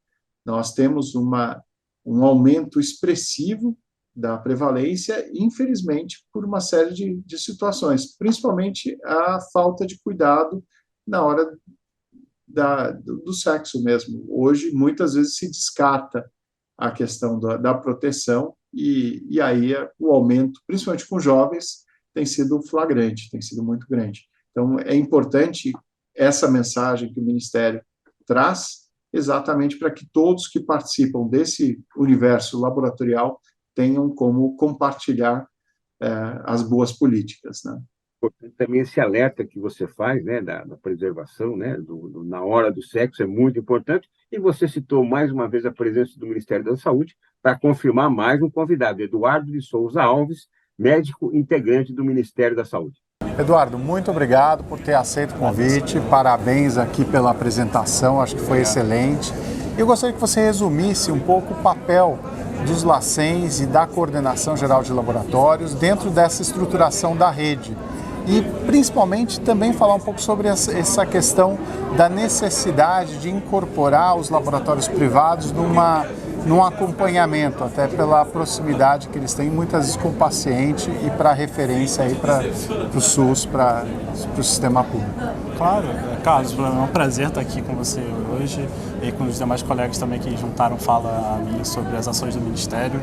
Nós temos um aumento expressivo da prevalência, infelizmente, por uma série de situações, principalmente a falta de cuidado na hora do sexo mesmo. Hoje, muitas vezes, se descarta a questão da proteção e aí o aumento, principalmente com jovens, tem sido flagrante, tem sido muito grande. Então, é importante essa mensagem que o Ministério traz, exatamente para que todos que participam desse universo laboratorial tenham como compartilhar as boas políticas, né? Também esse alerta que você faz, né, da preservação, né, na hora do sexo é muito importante, e você citou mais uma vez a presença do Ministério da Saúde para confirmar mais um convidado, Eduardo de Souza Alves, médico integrante do Ministério da Saúde. Eduardo, muito obrigado por ter aceito o convite, parabéns aqui pela apresentação, acho que foi excelente. Eu gostaria que você resumisse um pouco o papel dos LACENs e da Coordenação Geral de Laboratórios dentro dessa estruturação da rede. E, principalmente, também falar um pouco sobre essa questão da necessidade de incorporar os laboratórios privados num acompanhamento, até pela proximidade que eles têm, muitas vezes com o paciente e para referência aí para o SUS, para o sistema público. Claro, Carlos, é um prazer estar aqui com você hoje e com os demais colegas também que juntaram fala a mim sobre as ações do Ministério.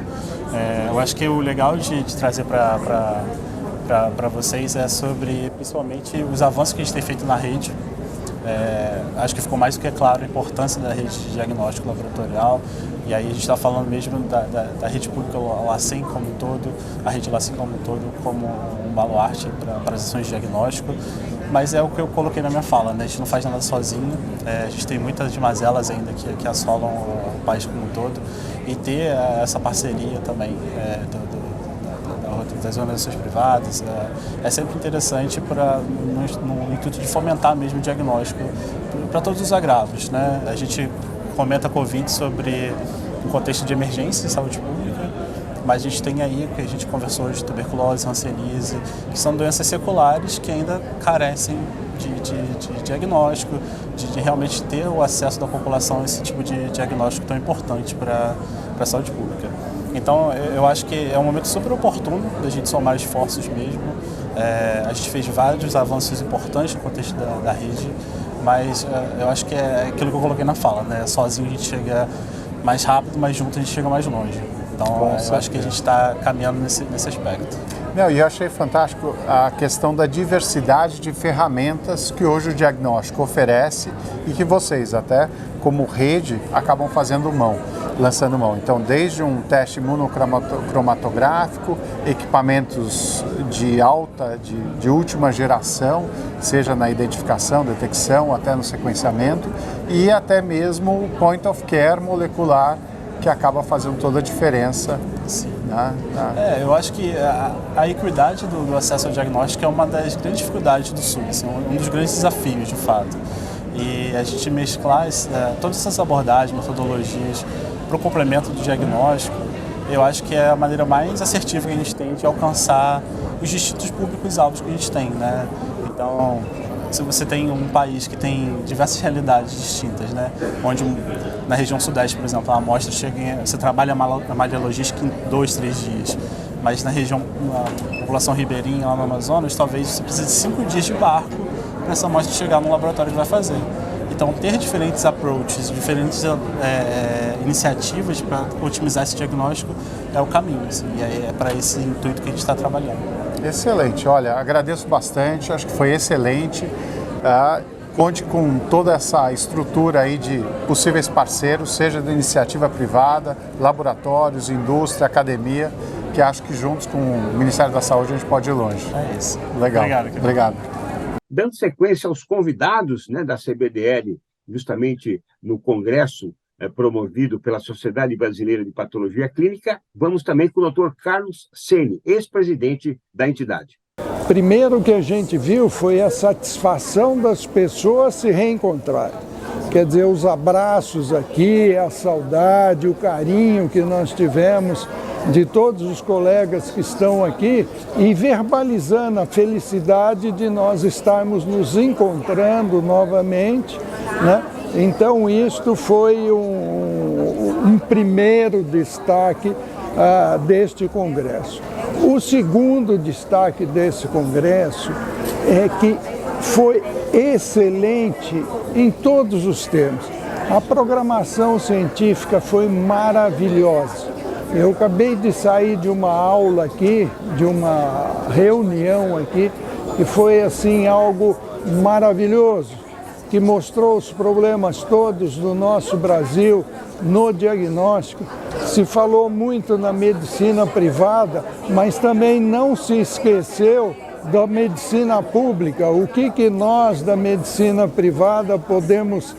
Eu acho que o legal de trazer para vocês é sobre, principalmente, os avanços que a gente tem feito na rede. Acho que ficou mais do que claro a importância da rede de diagnóstico laboratorial, e aí a gente está falando mesmo da rede pública LACEN como um todo, a rede LACEN como um todo, como um baluarte para as ações de diagnóstico, mas é o que eu coloquei na minha fala, né? A gente não faz nada sozinho, a gente tem muitas mazelas ainda que assolam o país como um todo, e ter essa parceria também das organizações privadas é sempre interessante no intuito de fomentar mesmo o diagnóstico para todos os agravos, né? A gente comenta a Covid sobre um contexto de emergência em saúde pública, mas a gente tem aí o que a gente conversou de tuberculose, hanseníase, que são doenças seculares que ainda carecem de diagnóstico, de realmente ter o acesso da população a esse tipo de diagnóstico tão importante para a saúde pública. Então, eu acho que é um momento super oportuno da gente somar esforços mesmo. A gente fez vários avanços importantes no contexto da rede, mas eu acho que é aquilo que eu coloquei na fala, né? Sozinho a gente chega mais rápido, mas junto a gente chega mais longe. Então, eu acho que a gente está caminhando nesse aspecto. E eu achei fantástico a questão da diversidade de ferramentas que hoje o diagnóstico oferece e que vocês, até como rede, acabam lançando mão. Então, desde um teste imunocromatográfico, equipamentos de última geração, seja na identificação, detecção, até no sequenciamento, e até mesmo o point of care molecular, que acaba fazendo toda a diferença. Eu acho que a equidade do acesso ao diagnóstico é uma das grandes dificuldades do SUS, um dos grandes desafios, de fato. E a gente mesclar todas essas abordagens, metodologias para o complemento do diagnóstico, eu acho que é a maneira mais assertiva que a gente tem de alcançar os distintos públicos-alvos que a gente tem, né? Então, se você tem um país que tem diversas realidades distintas, né? Onde na região sudeste, por exemplo, a amostra chega você trabalha a malha logística em 2, 3 dias. Mas na região, na população ribeirinha, lá no Amazonas, talvez você precise de 5 dias de barco para essa amostra chegar no laboratório que vai fazer. Então, ter diferentes approaches, diferentes iniciativas para otimizar esse diagnóstico é o caminho. Assim, e é para esse intuito que a gente está trabalhando. Excelente. Olha, agradeço bastante. Acho que foi excelente. Conte com toda essa estrutura aí de possíveis parceiros, seja da iniciativa privada, laboratórios, indústria, academia, que acho que juntos com o Ministério da Saúde a gente pode ir longe. É isso. Legal. Obrigado. Dando sequência aos convidados, né, da CBDL, justamente no congresso promovido pela Sociedade Brasileira de Patologia Clínica, vamos também com o Dr. Carlos Ceni, ex-presidente da entidade. Primeiro que a gente viu foi a satisfação das pessoas se reencontrarem. Quer dizer, os abraços aqui, a saudade, o carinho que nós tivemos de todos os colegas que estão aqui e verbalizando a felicidade de nós estarmos nos encontrando novamente, né? Então, isto foi um primeiro destaque deste congresso. O segundo destaque desse congresso é que foi excelente em todos os termos. A programação científica foi maravilhosa. Eu acabei de sair de uma aula aqui, de uma reunião aqui, que foi assim algo maravilhoso, que mostrou os problemas todos do nosso Brasil no diagnóstico. Se falou muito na medicina privada, mas também não se esqueceu da medicina pública. O que nós da medicina privada podemos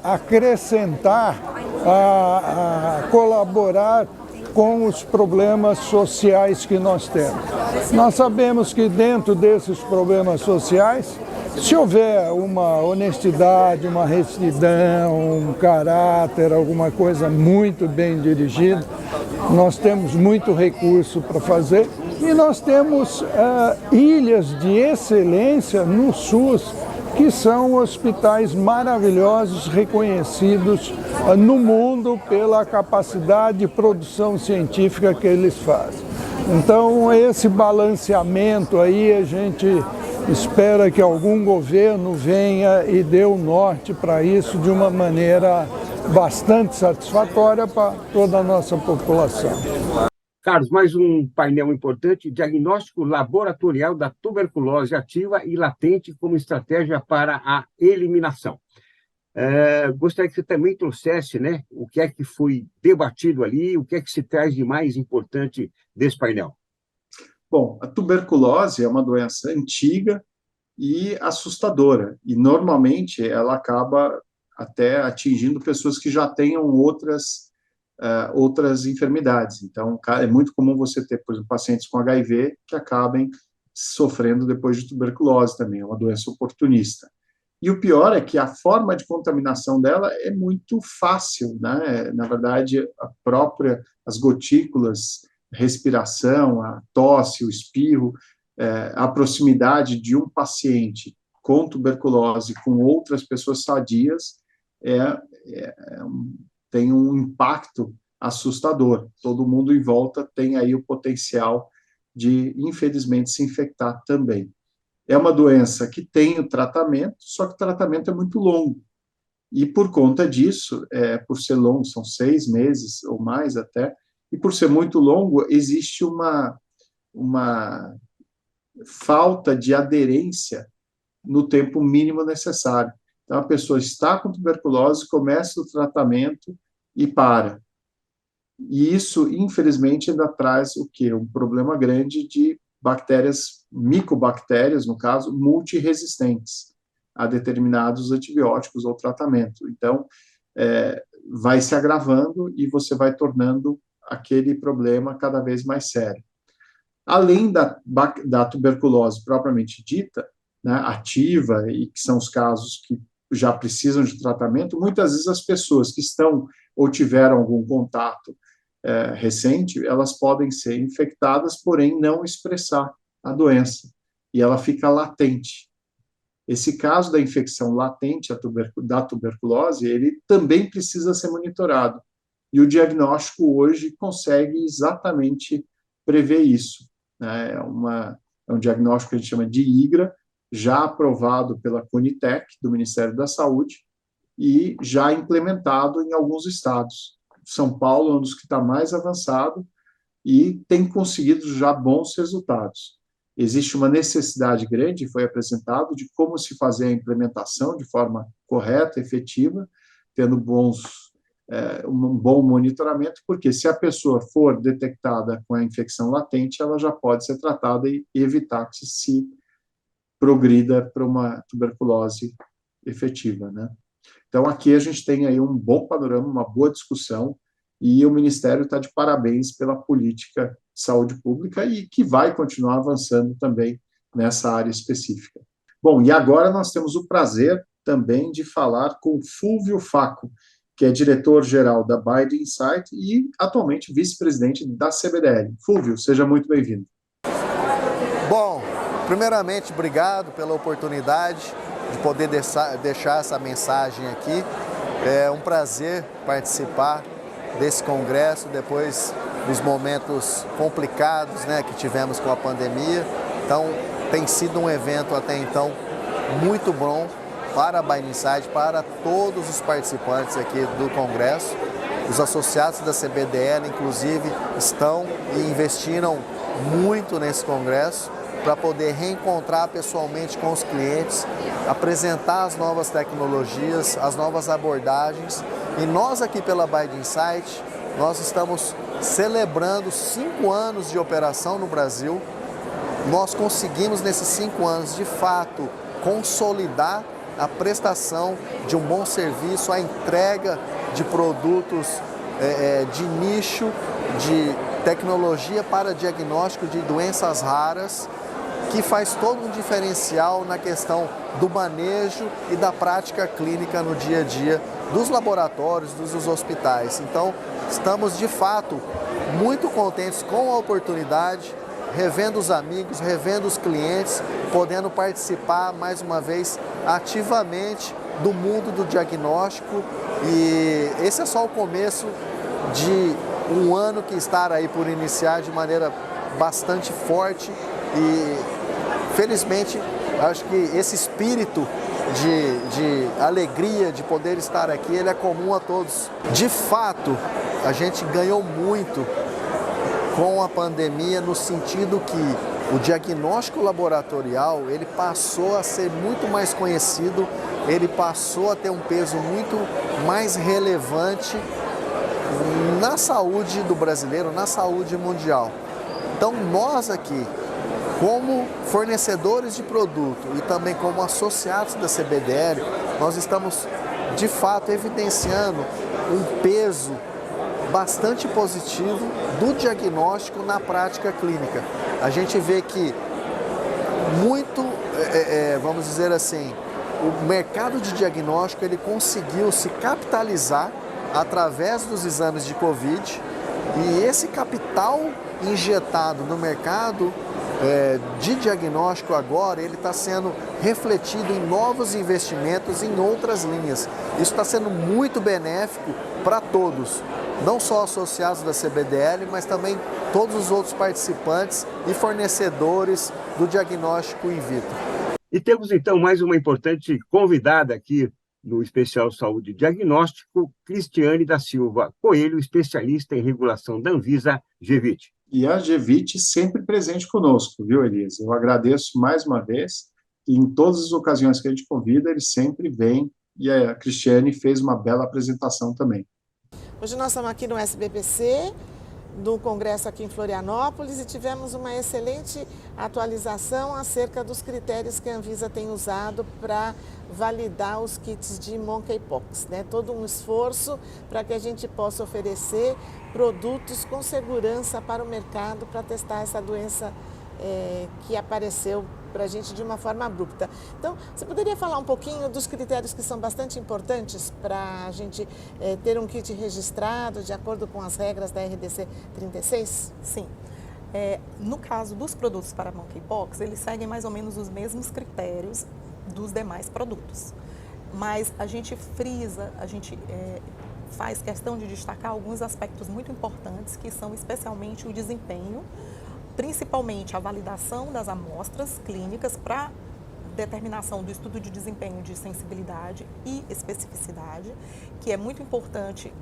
acrescentar, colaborar com os problemas sociais que nós temos. Nós sabemos que dentro desses problemas sociais, se houver uma honestidade, uma retidão, um caráter, alguma coisa muito bem dirigida, nós temos muito recurso para fazer e nós temos ilhas de excelência no SUS, que são hospitais maravilhosos, reconhecidos no mundo pela capacidade de produção científica que eles fazem. Então, esse balanceamento aí, a gente espera que algum governo venha e dê o norte para isso de uma maneira bastante satisfatória para toda a nossa população. Carlos, mais um painel importante, diagnóstico laboratorial da tuberculose ativa e latente como estratégia para a eliminação. Gostaria que você também trouxesse, né, o que é que foi debatido ali, o que é que se traz de mais importante desse painel. Bom, a tuberculose é uma doença antiga e assustadora, e normalmente ela acaba até atingindo pessoas que já tenham outras enfermidades. Então, é muito comum você ter, por exemplo, pacientes com HIV que acabem sofrendo depois de tuberculose também, é uma doença oportunista. E o pior é que a forma de contaminação dela é muito fácil, né? Na verdade, as gotículas, respiração, a tosse, o espirro, a proximidade de um paciente com tuberculose com outras pessoas sadias tem um impacto assustador. Todo mundo em volta tem aí o potencial de, infelizmente, se infectar também. É uma doença que tem o tratamento, só que o tratamento é muito longo. E por conta disso, por ser longo, são 6 meses ou mais até, e por ser muito longo, existe uma falta de aderência no tempo mínimo necessário. Então, a pessoa está com tuberculose, começa o tratamento e para. E isso, infelizmente, ainda traz o quê? Um problema grande de bactérias, micobactérias, no caso, multiresistentes a determinados antibióticos ou tratamento. Então, vai se agravando e você vai tornando aquele problema cada vez mais sério. Além da tuberculose propriamente dita, né, ativa, e que são os casos que já precisam de tratamento, muitas vezes as pessoas que estão ou tiveram algum contato recente, elas podem ser infectadas, porém não expressar a doença, e ela fica latente. esse caso da infecção latente da tuberculose, ele também precisa ser monitorado. E o diagnóstico hoje consegue exatamente prever isso, né? É um diagnóstico que a gente chama de IGRA, já aprovado pela Conitec, do Ministério da Saúde, e já implementado em alguns estados. São Paulo é um dos que está mais avançado e tem conseguido já bons resultados. Existe uma necessidade grande, foi apresentado, de como se fazer a implementação de forma correta, efetiva, tendo um bom monitoramento, porque se a pessoa for detectada com a infecção latente, ela já pode ser tratada e evitar que se progrida para uma tuberculose efetiva, né? Então, aqui a gente tem aí um bom panorama, uma boa discussão, e o Ministério está de parabéns pela política de saúde pública e que vai continuar avançando também nessa área específica. Bom, e agora nós temos o prazer também de falar com Fúlvio Facco, que é diretor-geral da Biden Insight e atualmente vice-presidente da CBDL. Fúlvio, seja muito bem-vindo. Bom, primeiramente, obrigado pela oportunidade de poder deixar essa mensagem aqui. É um prazer participar desse congresso depois dos momentos complicados, né, que tivemos com a pandemia. Então, tem sido um evento até então muito bom para a Biden Insight, para todos os participantes aqui do congresso. Os associados da CBDL, inclusive, estão e investiram muito nesse congresso para poder reencontrar pessoalmente com os clientes, apresentar as novas tecnologias, as novas abordagens. E nós aqui pela Biden Insight, nós estamos celebrando 5 anos de operação no Brasil. Nós conseguimos nesses 5 anos, de fato, consolidar a prestação de um bom serviço, a entrega de produtos de nicho, de tecnologia para diagnóstico de doenças raras, que faz todo um diferencial na questão do manejo e da prática clínica no dia a dia dos laboratórios, dos hospitais. Então, estamos de fato muito contentes com a oportunidade, revendo os amigos, revendo os clientes, podendo participar mais uma vez ativamente do mundo do diagnóstico. E esse é só o começo de um ano que está aí por iniciar de maneira bastante forte e felizmente acho que esse espírito de alegria de poder estar aqui, ele é comum a todos. De fato, a gente ganhou muito com a pandemia no sentido que o diagnóstico laboratorial, ele passou a ser muito mais conhecido, ele passou a ter um peso muito mais relevante na saúde do brasileiro, na saúde mundial. Então nós aqui, como fornecedores de produto e também como associados da CBDL, nós estamos de fato evidenciando um peso bastante positivo do diagnóstico na prática clínica. A gente vê que muito, vamos dizer assim, o mercado de diagnóstico ele conseguiu se capitalizar através dos exames de Covid e esse capital injetado no mercado de diagnóstico agora, ele está sendo refletido em novos investimentos em outras linhas. Isso está sendo muito benéfico para todos, não só associados da CBDL, mas também todos os outros participantes e fornecedores do diagnóstico in vitro. E temos então mais uma importante convidada aqui no Especial Saúde Diagnóstico, Cristiane da Silva Coelho, especialista em regulação da Anvisa GVIT. E a GVIT sempre presente conosco, viu, Elias? Eu agradeço mais uma vez, e em todas as ocasiões que a gente convida, ele sempre vem, e a Cristiane fez uma bela apresentação também. Hoje nós estamos aqui no SBPC, do congresso aqui em Florianópolis, e tivemos uma excelente atualização acerca dos critérios que a Anvisa tem usado para validar os kits de monkeypox, né? Todo um esforço para que a gente possa oferecer produtos com segurança para o mercado para testar essa doença que apareceu para a gente de uma forma abrupta. Então, você poderia falar um pouquinho dos critérios que são bastante importantes para a gente ter um kit registrado de acordo com as regras da RDC 36? Sim. No caso dos produtos para monkeypox, eles seguem mais ou menos os mesmos critérios dos demais produtos. Mas a gente frisa, a gente faz questão de destacar alguns aspectos muito importantes, que são especialmente o desempenho, principalmente a validação das amostras clínicas para determinação do estudo de desempenho de sensibilidade e especificidade, que é muito importante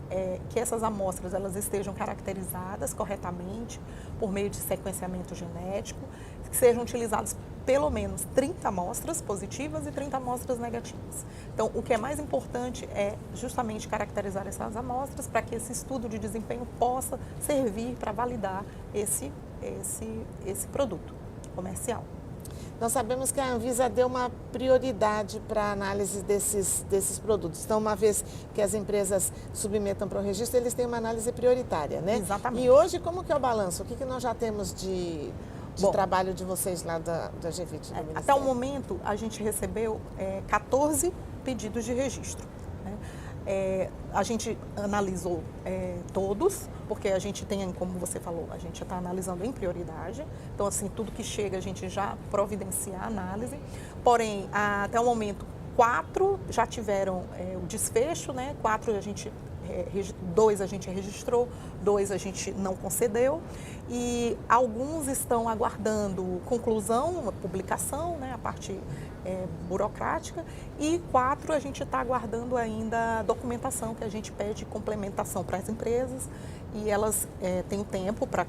que essas amostras elas estejam caracterizadas corretamente por meio de sequenciamento genético, que sejam utilizadas pelo menos 30 amostras positivas e 30 amostras negativas. Então, o que é mais importante é justamente caracterizar essas amostras para que esse estudo de desempenho possa servir para validar esse produto comercial. Nós sabemos que a Anvisa deu uma prioridade para a análise desses produtos. Então, uma vez que as empresas submetam para o registro, eles têm uma análise prioritária, né? Exatamente. E hoje, como que é o balanço? O que nós já temos de trabalho de vocês lá da GVIT? Até o momento, a gente recebeu 14 pedidos de registro. A gente analisou todos, porque a gente tem, como você falou, a gente está analisando em prioridade. Então, assim, tudo que chega a gente já providencia a análise. Porém, até o momento, 4 já tiveram o desfecho, né? 2 a gente registrou, 2 a gente não concedeu. E alguns estão aguardando conclusão, publicação, né? A parte burocrática, e 4 a gente está aguardando ainda a documentação, que a gente pede complementação para as empresas, e elas têm tempo para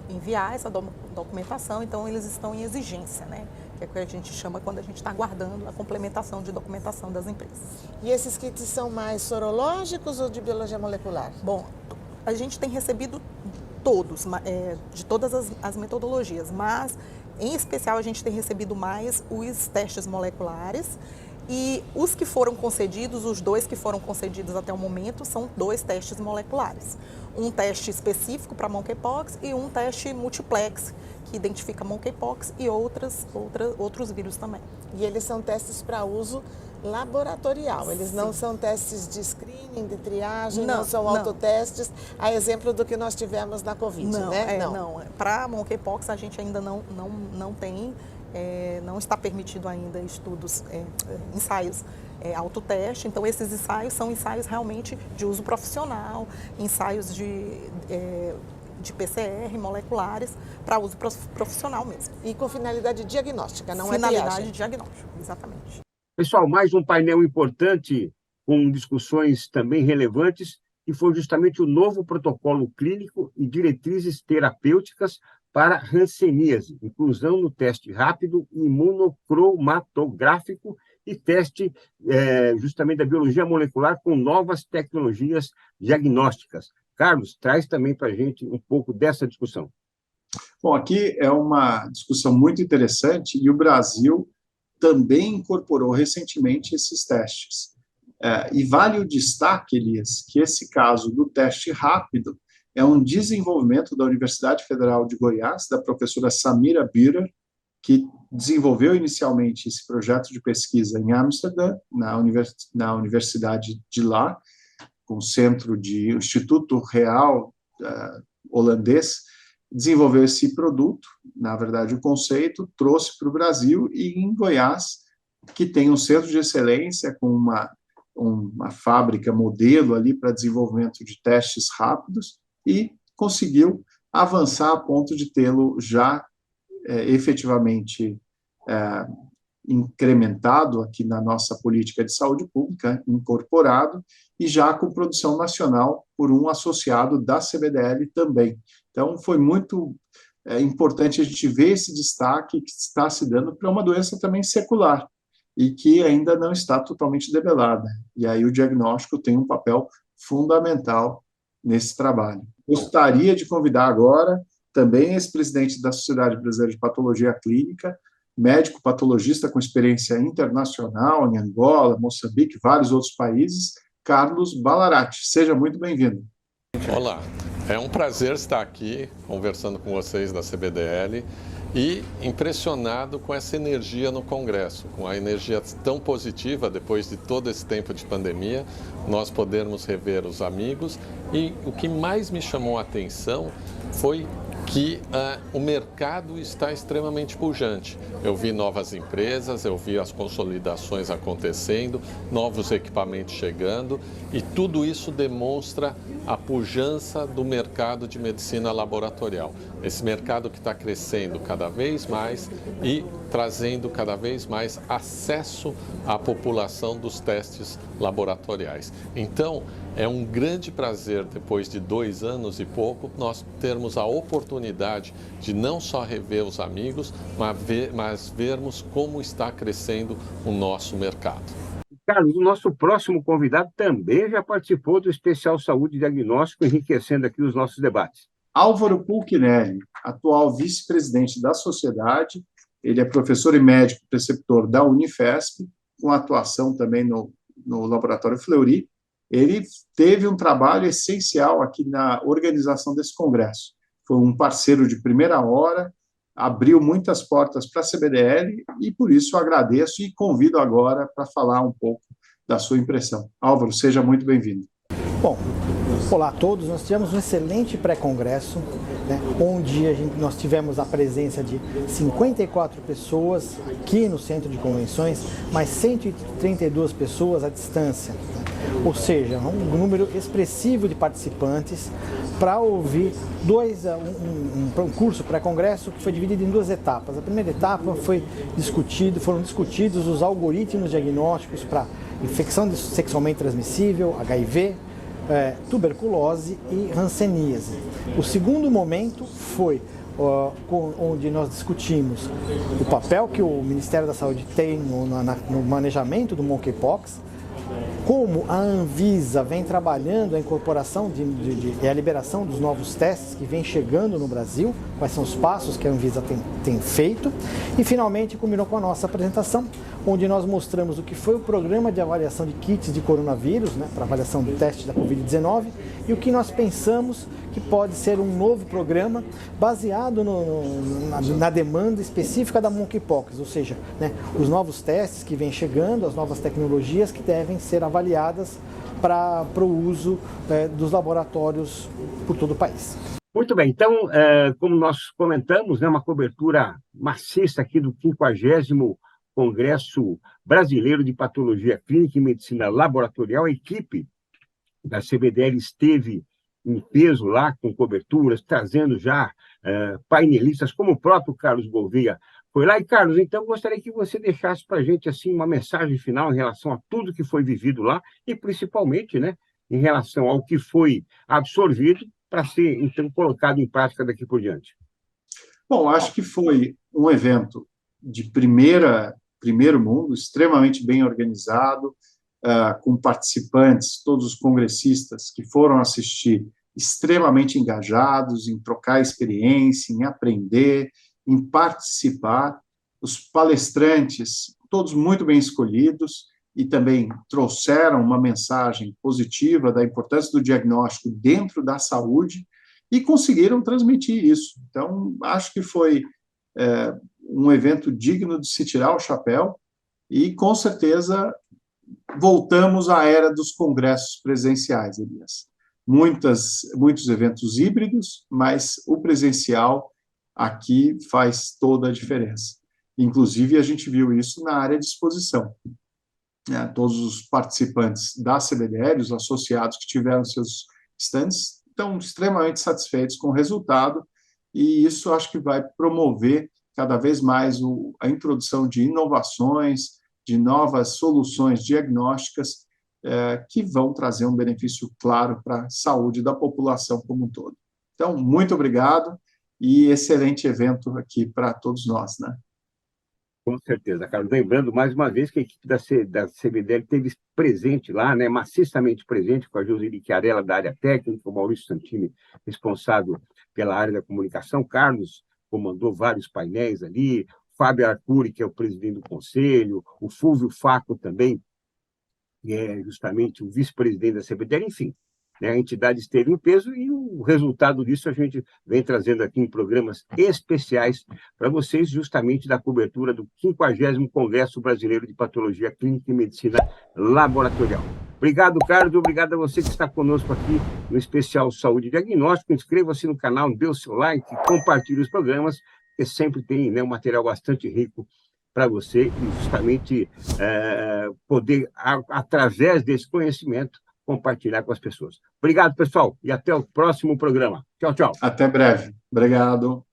enviar essa documentação, então eles estão em exigência, né? Que é o que a gente chama quando a gente está aguardando a complementação de documentação das empresas. E esses kits são mais sorológicos ou de biologia molecular? Bom, a gente tem recebido todos, de todas as metodologias, mas em especial a gente tem recebido mais os testes moleculares, e os que foram concedidos, os 2 que foram concedidos até o momento, são 2 testes moleculares. Um teste específico para monkeypox e um teste multiplex, que identifica monkeypox e outros vírus também. E eles são testes para uso laboratorial, eles não são testes de screening, de triagem, não são autotestes, a exemplo do que nós tivemos na Covid, né? Não. Para monkeypox a gente ainda não tem, não está permitido ainda estudos, ensaios autoteste. Então, esses ensaios são ensaios realmente de uso profissional, ensaios de PCR moleculares para uso profissional mesmo. E com finalidade diagnóstica, não finalidade diagnóstica, exatamente. Pessoal, mais um painel importante com discussões também relevantes, que foi justamente o novo protocolo clínico e diretrizes terapêuticas para hanseníase, inclusão no teste rápido imunocromatográfico e teste justamente da biologia molecular com novas tecnologias diagnósticas. Carlos, traz também para a gente um pouco dessa discussão. Bom, aqui é uma discussão muito interessante e o Brasil também incorporou recentemente esses testes. E vale o destaque, Elias, que esse caso do teste rápido é um desenvolvimento da Universidade Federal de Goiás, da professora Samira Bührer, que desenvolveu inicialmente esse projeto de pesquisa em Amsterdã, na universidade de lá, com o centro de Instituto Real holandês, desenvolveu esse produto, na verdade o conceito, trouxe para o Brasil, e em Goiás, que tem um centro de excelência com uma fábrica modelo ali para desenvolvimento de testes rápidos, e conseguiu avançar a ponto de tê-lo já efetivamente incrementado aqui na nossa política de saúde pública, incorporado, e já com produção nacional por um associado da CBDL também. Então, foi muito importante a gente ver esse destaque que está se dando para uma doença também secular e que ainda não está totalmente debelada. E aí o diagnóstico tem um papel fundamental nesse trabalho. Gostaria de convidar agora também ex-presidente da Sociedade Brasileira de Patologia Clínica, médico patologista com experiência internacional em Angola, Moçambique, vários outros países, Carlos Ballarati. Seja muito bem-vindo. Olá, é um prazer estar aqui conversando com vocês da CBDL e impressionado com essa energia no Congresso, com a energia tão positiva depois de todo esse tempo de pandemia, nós podermos rever os amigos. E o que mais me chamou a atenção foi que o mercado está extremamente pujante. Eu vi novas empresas, eu vi as consolidações acontecendo, novos equipamentos chegando, e tudo isso demonstra a pujança do mercado de medicina laboratorial. Esse mercado que está crescendo cada vez mais e trazendo cada vez mais acesso à população dos testes laboratoriais. Então, é um grande prazer, depois de 2 anos e pouco, nós termos a oportunidade de não só rever os amigos, mas vermos como está crescendo o nosso mercado. Carlos, o nosso próximo convidado também já participou do Especial Saúde e Diagnóstico, enriquecendo aqui os nossos debates. Álvaro Pulquinelli, atual vice-presidente da sociedade, ele é professor e médico preceptor da Unifesp, com atuação também no Laboratório Fleury. Ele teve um trabalho essencial aqui na organização desse congresso. Foi um parceiro de primeira hora, abriu muitas portas para a CBDL e, por isso, eu agradeço e convido agora para falar um pouco da sua impressão. Álvaro, seja muito bem-vindo. Bom, olá a todos. Nós tivemos um excelente pré-congresso, né, onde nós tivemos a presença de 54 pessoas aqui no Centro de Convenções, mais 132 pessoas à distância. Ou seja, um número expressivo de participantes para ouvir um curso pré-congresso que foi dividido em 2 etapas. A primeira etapa foram discutidos os algoritmos diagnósticos para infecção sexualmente transmissível, HIV, tuberculose e hanseníase. O segundo momento foi onde nós discutimos o papel que o Ministério da Saúde tem no manejamento do monkeypox, como a Anvisa vem trabalhando a incorporação e a liberação dos novos testes que vem chegando no Brasil, quais são os passos que a Anvisa tem feito, e finalmente culminou com a nossa apresentação, onde nós mostramos o que foi o programa de avaliação de kits de coronavírus, né, para avaliação do teste da Covid-19, e o que nós pensamos que pode ser um novo programa baseado na demanda específica da monkeypox, ou seja, né, os novos testes que vêm chegando, as novas tecnologias que devem ser avaliadas para o uso dos laboratórios por todo o país. Muito bem, então, como nós comentamos, né, uma cobertura maciça aqui do 50º Congresso Brasileiro de Patologia Clínica e Medicina Laboratorial. A equipe da CBDL esteve em peso lá, com coberturas, trazendo já painelistas, como o próprio Carlos Gouveia foi lá. E, Carlos, então, gostaria que você deixasse para a gente assim, uma mensagem final em relação a tudo que foi vivido lá e, principalmente, né, em relação ao que foi absorvido para ser, então, colocado em prática daqui por diante. Bom, acho que foi um evento de primeiro mundo, extremamente bem organizado, com participantes, todos os congressistas que foram assistir, extremamente engajados em trocar experiência, em aprender, em participar. Os palestrantes, todos muito bem escolhidos, e também trouxeram uma mensagem positiva da importância do diagnóstico dentro da saúde e conseguiram transmitir isso. Então, acho que foi um evento digno de se tirar o chapéu e, com certeza, voltamos à era dos congressos presenciais, Elias. Muitos eventos híbridos, mas o presencial aqui faz toda a diferença. Inclusive, a gente viu isso na área de exposição. Todos os participantes da CBDL, os associados que tiveram seus stands, estão extremamente satisfeitos com o resultado, e isso acho que vai promover cada vez mais a introdução de inovações, de novas soluções diagnósticas que vão trazer um benefício claro para a saúde da população como um todo. Então, muito obrigado e excelente evento aqui para todos nós, né? Com certeza, Carlos. Lembrando, mais uma vez, que a equipe da CBDL esteve presente lá, né, maciçamente presente, com a Joseli Chiarella, da área técnica, o Maurício Santini, responsável pela área da comunicação, Carlos comandou vários painéis ali, Fábio Arcuri, que é o presidente do conselho, o Fúvio Faco também, que é justamente o vice-presidente da CBDL, enfim, né, a entidade esteve em peso e o resultado disso a gente vem trazendo aqui em programas especiais para vocês, justamente da cobertura do 50º Congresso Brasileiro de Patologia Clínica e Medicina Laboratorial. Obrigado, Carlos. Obrigado a você que está conosco aqui no especial Saúde e Diagnóstico. Inscreva-se no canal, dê o seu like, compartilhe os programas, que sempre tem, né, um material bastante rico para você e justamente poder, através desse conhecimento, compartilhar com as pessoas. Obrigado, pessoal, e até o próximo programa. Tchau, tchau. Até breve. Obrigado.